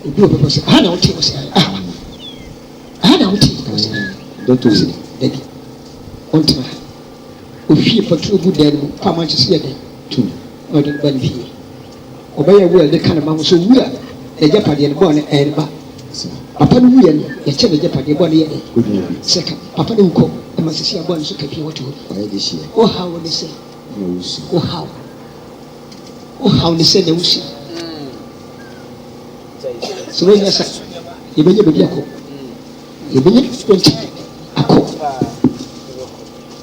obi wɔ bɛbɔ sɛ aha na wote ɔsɛ aha na wote ɔsɛ dɔtɔ ɔsɛ dabi ɔntena ha ofie pɔtɔ gu dan mu fa ama nkyɛn si yɛ dɛ tu na ɔde ne ba ne fie ɔbɛyɛ wura de ka ne ba ho so wura ɛgya padeɛ ne bɔɔl no ɛyɛ ne ba papa no wuyɛ no yɛkyɛ ne gya padeɛ bɔɔl no yɛ dɛ sɛka papa no nkɔ ɛma sisi abɔɔl no so ka fie wɔte hɔ ɔyɛ de hyia ɔhaw ne sɛ na wusu ɔhaw ne sɛ na wusu sɛ wɔnyɛ sa yɛbɛnyɛ baabi akɔ yɛbɛnyɛ twenty akɔ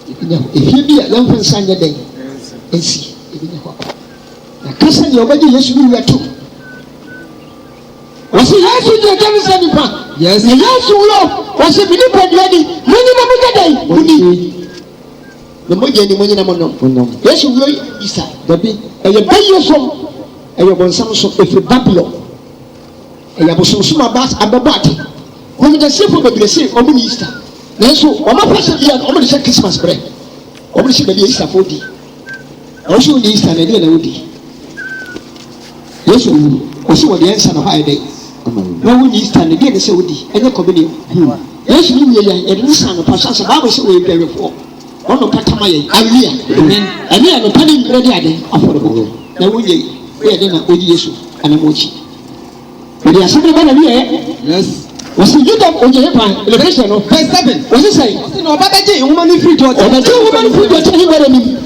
yɛbɛnyɛ hɔ efie bi a yɛmfa nsa nyɛ dɛn nsi yɛbɛnyɛ hɔ akɔ na kasa yɛ ɔbɛgye yesu bi wia to wɔsi yesu di ɛgya mi sɛ nipa Yes. na yesu wɔ wɔsi bi nipa di ɛdi mo nyina mo gya dɛ mo ni na mo gya ni mo nyina mo nom yesu wɔ isa dabi ɛyɛ bɛyɛ fam ɛyɛ bɔnsam so efiri babylon ɛyɛ abosomsom abɛbɔ ate wɔn de sefo bebree se ɔmo ni easter nanso ɔmo apɛsɛ bi a ɔmo de hyɛ christmas brɛ ɔmo de hyɛ baabi easter fo di ɔmo ni easter na ɛdeɛ na ɔdi yesu wuru ɔsi wɔ deɛ nsa na hɔ ayɛ dɛ na wɔn ni easter na ɛdeɛ na sɛ ɔdi ɛnyɛ communion yesu ni wie yɛ yɛde ne san no pa sansa baabu sɛ ɔyɛ bɛrɛfoɔ ɔno patama yɛ awia ɛne yɛ no pa ne nyere de ade afɔrebɔ na wɔn yɛ yɛ de na ɔdi yesu anamɔkyi ɔdi asɛm ba na bi yɛ Yes. wɔsi yuda ɔgye yɛ pan elevation no Verse 7. wɔsi sɛ Ɔsi na ɔba bɛgye nwoma no firi dɔɔte. ɔbɛgye nwoma no firi dɔɔte ne wɛrɛ nim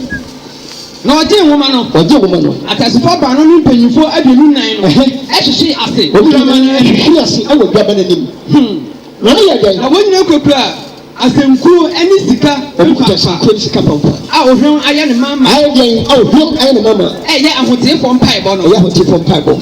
Na ɔgye nwoma no. ɔgye nwoma no Atɛsifo baano ne mpanyinfo aduonu nan no. Ɛhyehyɛ ase. obi dama no ahwehwe ase ɛwɔ duaba n'anim na ne yɛ dɛn Na wɔn nyinaa kurakura asankuo ne sika ɔbi kuta sankuo ne sika pampa a ohwɛm ayɛ ne mama. ayɛ dɛn ɔhwɛm ayɛ ne mama Ɛyɛ ahoteefo mpaebɔ no. ɛyɛ ahotefoɔ mpaebɔ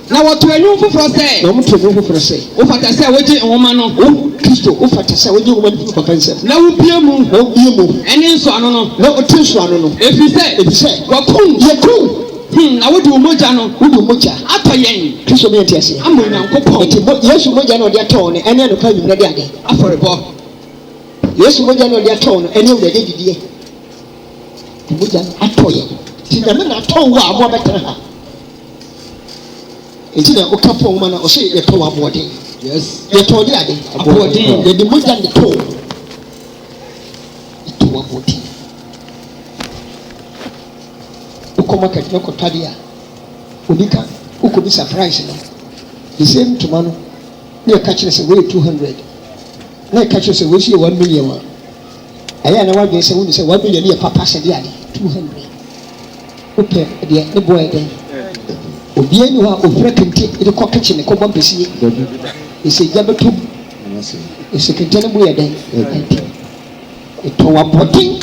Na wɔto anwum foforɔ sɛ. na ɔmo to ɛmu foforɔ sɛ Wofata sɛ wogye nwoma no. wo kristo wofata sɛ wogye nwoma no firi papa nsɛm Na wopie mu. na wobie mu Ɛne nsɔano no. na wote nso ano no Ɛfiri sɛ. efisɛ Wɔkum. yɛkum Na wode wo mogya no. wode mogya Atɔ yɛn. kristo bɛyɛ nte aseɛ Ama Onyankopɔn. nti yesu mogya na ɔde atɔw no ɛne anɔpa nwummerɛ de ade Afɔrebɔ. yesu mogya na ɔde atɔw no ɛne awurade didiɛ mogya no atɔ yɛ nti nyame na atɔw wo a aboa bɛtena ha nti na woka pɔ nwoma no ɔsɛ yɛtɔ wɔ aboɔden Yes. yɛtɔ de ade Aboɔden. yɛde mogya ne tɔw yɛtɔ wɔ aboɔden wokɔ market na kɔtɔ ade a obi ka wokɔbisa price no the same ntoma no na yɛka kyerɛ sɛ wɔyɛ 200 na yɛka kyerɛ sɛ wɔsi yɛ 1 million a ɛyɛ a na wadwene sɛ wone sɛ 1 million yɛ papa sɛ de ade 200 wopɛ deɛ ne boɔ yɛ dɛn obiara ni hɔ a ofura kente de kɔ kitchen ne kɔbɔ mpɛsie ɛsɛ gya bɛtom ɛsɛ kente ne bo yɛ dɛn ɛtɔ wabɔden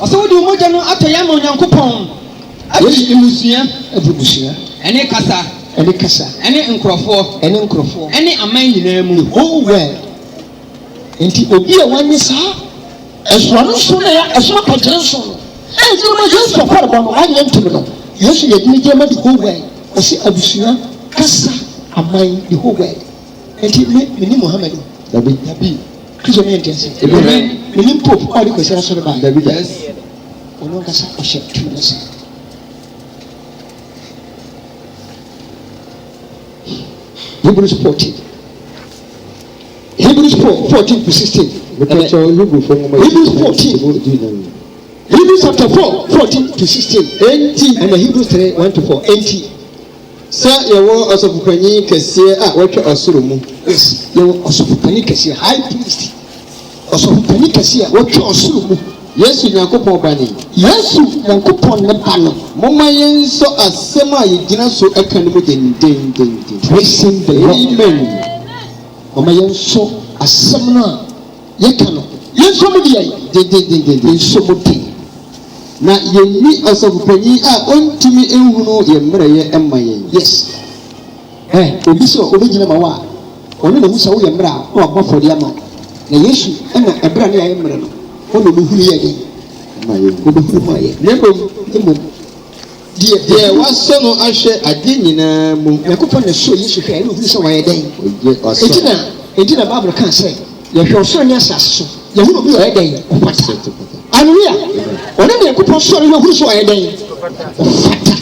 Ɔsɛ wode wo mogya no atɔ yɛn ama Onyankopɔn. Afiri mmusua. abusua Ɛne kasa. ɛne kasa Ɛne nkurɔfoɔ. ɛne nkurɔfoɔ Ɛne aman nyinaa mu. whole world nti obi a wanye saa ɛsoa no so na yɛ ɛsoa pɔgyere nso no ɛnti no ma yesu afɔrebɔ no wanyɛ ntom no yesu yɛ dini gyama the whole world ɔsi abusua kasa aman the whole world nti mini muhammad dabi kristo ne yɛ nti ase mini pope a ɔde kɔsi asɔre ba dabi Yes. ɔno nkasa ɔhyɛ tu ne se Hebrews 14 to 16 Hebrews 14 Hebrews chapter 4 14 to 16 and Hebrews 3 1 to 4 sɛ yɛwɔ ɔsɔfopanyin kɛseɛ a wɔtwa ɔsoro mu yes yɛwɔ ɔsɔfopanyin kɛseɛ high priest ɔsɔfopanyin kɛseɛ a wɔtwa ɔsoro mu yesu nyankopɔn ba ne yesu nyankopɔn ne ba no momma yɛnsɔ asɛm a yɛgyina so ɛka no mu dendendenden praising the Lord amen ɔma yɛnsɔ asɛm no a yɛka no yɛnsɔ mu deɛ dendendenden yɛnsɔ mu den na yɛnni ɔsɔfopanyin a ɔntumi nhunu yɛn mmerɛyɛ ɛma yɛn yes obi sɛ ɔbɛgyina ma wo a ɔno na hu sɛ woyɛ mmerɛ a na wabɔ afɔde ama na yesu ɛna ɛberɛ a ne yɛayɛ mmerɛ no ɔna ɔbɛhuru yɛ den ɛma yɛn ɔbɛhuru ma yɛ na mmom mmom deɛ wasɔ no ahwɛ ade nyinaa mu nyankopɔn na so yesu hwɛ ɛne ɔhunu sɛ wɔyɛ dɛn ɔyɛ enti na bible ka sɛ yɛhwɛ ɔsoro ne asase so yɛhunu obi ɔyɛ dɛn ɔfata aleluya ɔne ne nyankopɔn sɔre ne ɔhunu sɛ ɔyɛ dɛn ɔfata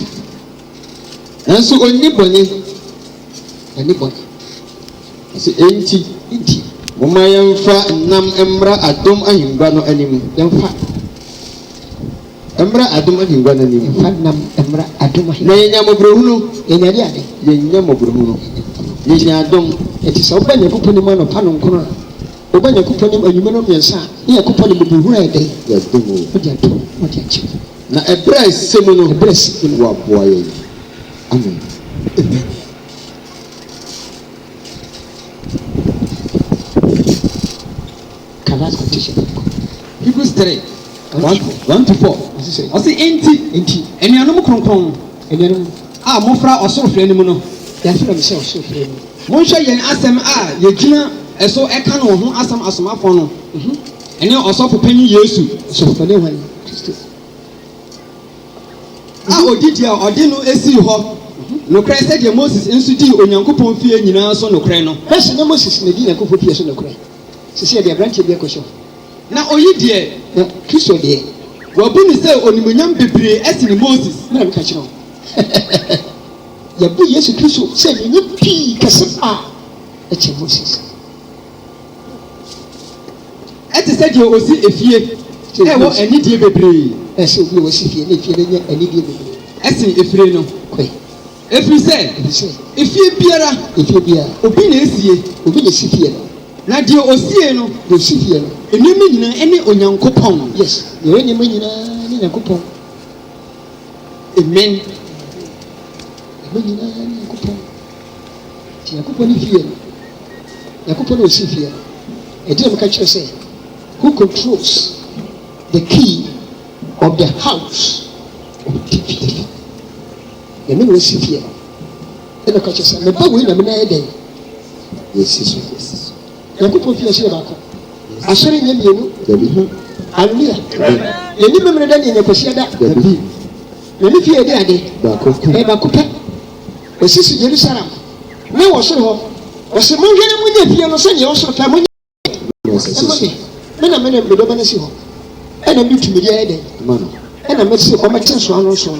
nanso ɔnni bɔne ɛne bɔne ɛsɛ enti momma yɛmfa nam mmra adom ahengua no anim yɛmfa mmra adom ahengua no anim yɛmfa nam mmra adom na ahengua yɛnya mmɔborɔhunu yɛnyade ade yɛnya mmɔborɔhunu yɛnya adom ɛti sɛ woba nyankopɔn nim anɔpa no nkono a woba nyankopɔn nim anwuma no mmiɛnsa a ne nyankopɔn ne mmɔborɔhunu a ɛdɛn yɛdom o wode ato wode akyɛ na ɛberɛ a ɛsɛ mu no ɛberɛ si mu wɔaboa yɛn amen kalas quotation Hebrews 3 1 1 to 4. ɔse sɛ Ɔsɛ enti enti anuanom kronkron ɛnɛno a mofra ɔsorofrɛ no mu no yɛafrɛ me sɛ ɔsorofrɛ mu monhwɛ yɛn asɛm a yɛgyina ɛso ɛka no ho asɛm asomafo no ɛne ɔsɔfo panyin yesu ɔsɔfo ne hwan kristo a odidi a ɔde no esi hɔ nokorɛ sɛdeɛ moses nso dii onyankopɔn fie nyinaa so nokorɛ no bɛsɛ na moses na di nyankopɔn fie so nokorɛ sɛsɛ deɛ aberanteɛ bi akɔhyɛ na oyi deɛ na kristo deɛ wabu ne sɛ onimonyam bebree ɛsene moses na meka kyerɛ wo yɛbu yesu kristo sɛ nenye pii kɛse a ɛkyɛ moses ɛte sɛ deɛ osi efie ɛwɔ anidie bebree ɛsɛ obi a wɔsi fie na efie no nyɛ anidie bebree ɛsene efire no kɔe efiri sɛ efie biara efie biara obi na esie obi na esi fie no na deɛ osie no deɛ osi fie no nneɛma nyinaa ɛne onyankopɔn yes yɛwɔ nneɛma nyinaa ne nyankopɔn amen nneɛma nyinaa ne nyankopɔn nti nyankopɔn ne fie no nyankopɔn na osi fie no ɛdi na meka kyerɛ sɛ who controls the key of the house of David ɛno na osi fie no ɛna ka kyerɛ sɛ meba wei na mena yɛ dɛn yɛsi so nyankopɔn fie ɛhyɛ baako asɔre nyɛ mmienu hallelujah yɛni memere da ne nyɛkɔhyia da yɛni fie yɛde ade ɛyɛ baako pɛ ɔsi so Jerusalem na wɔ soro hɔ ɔsɛ monhwɛ no monyɛ fie no sɛdeɛ ɔsoro pɛ monyɛ ɛma me mena mene medɔba no si hɔ ɛna metumi de ayɛ dɛn ɛna mɛte sɛ ɔmɛte nsoa no nso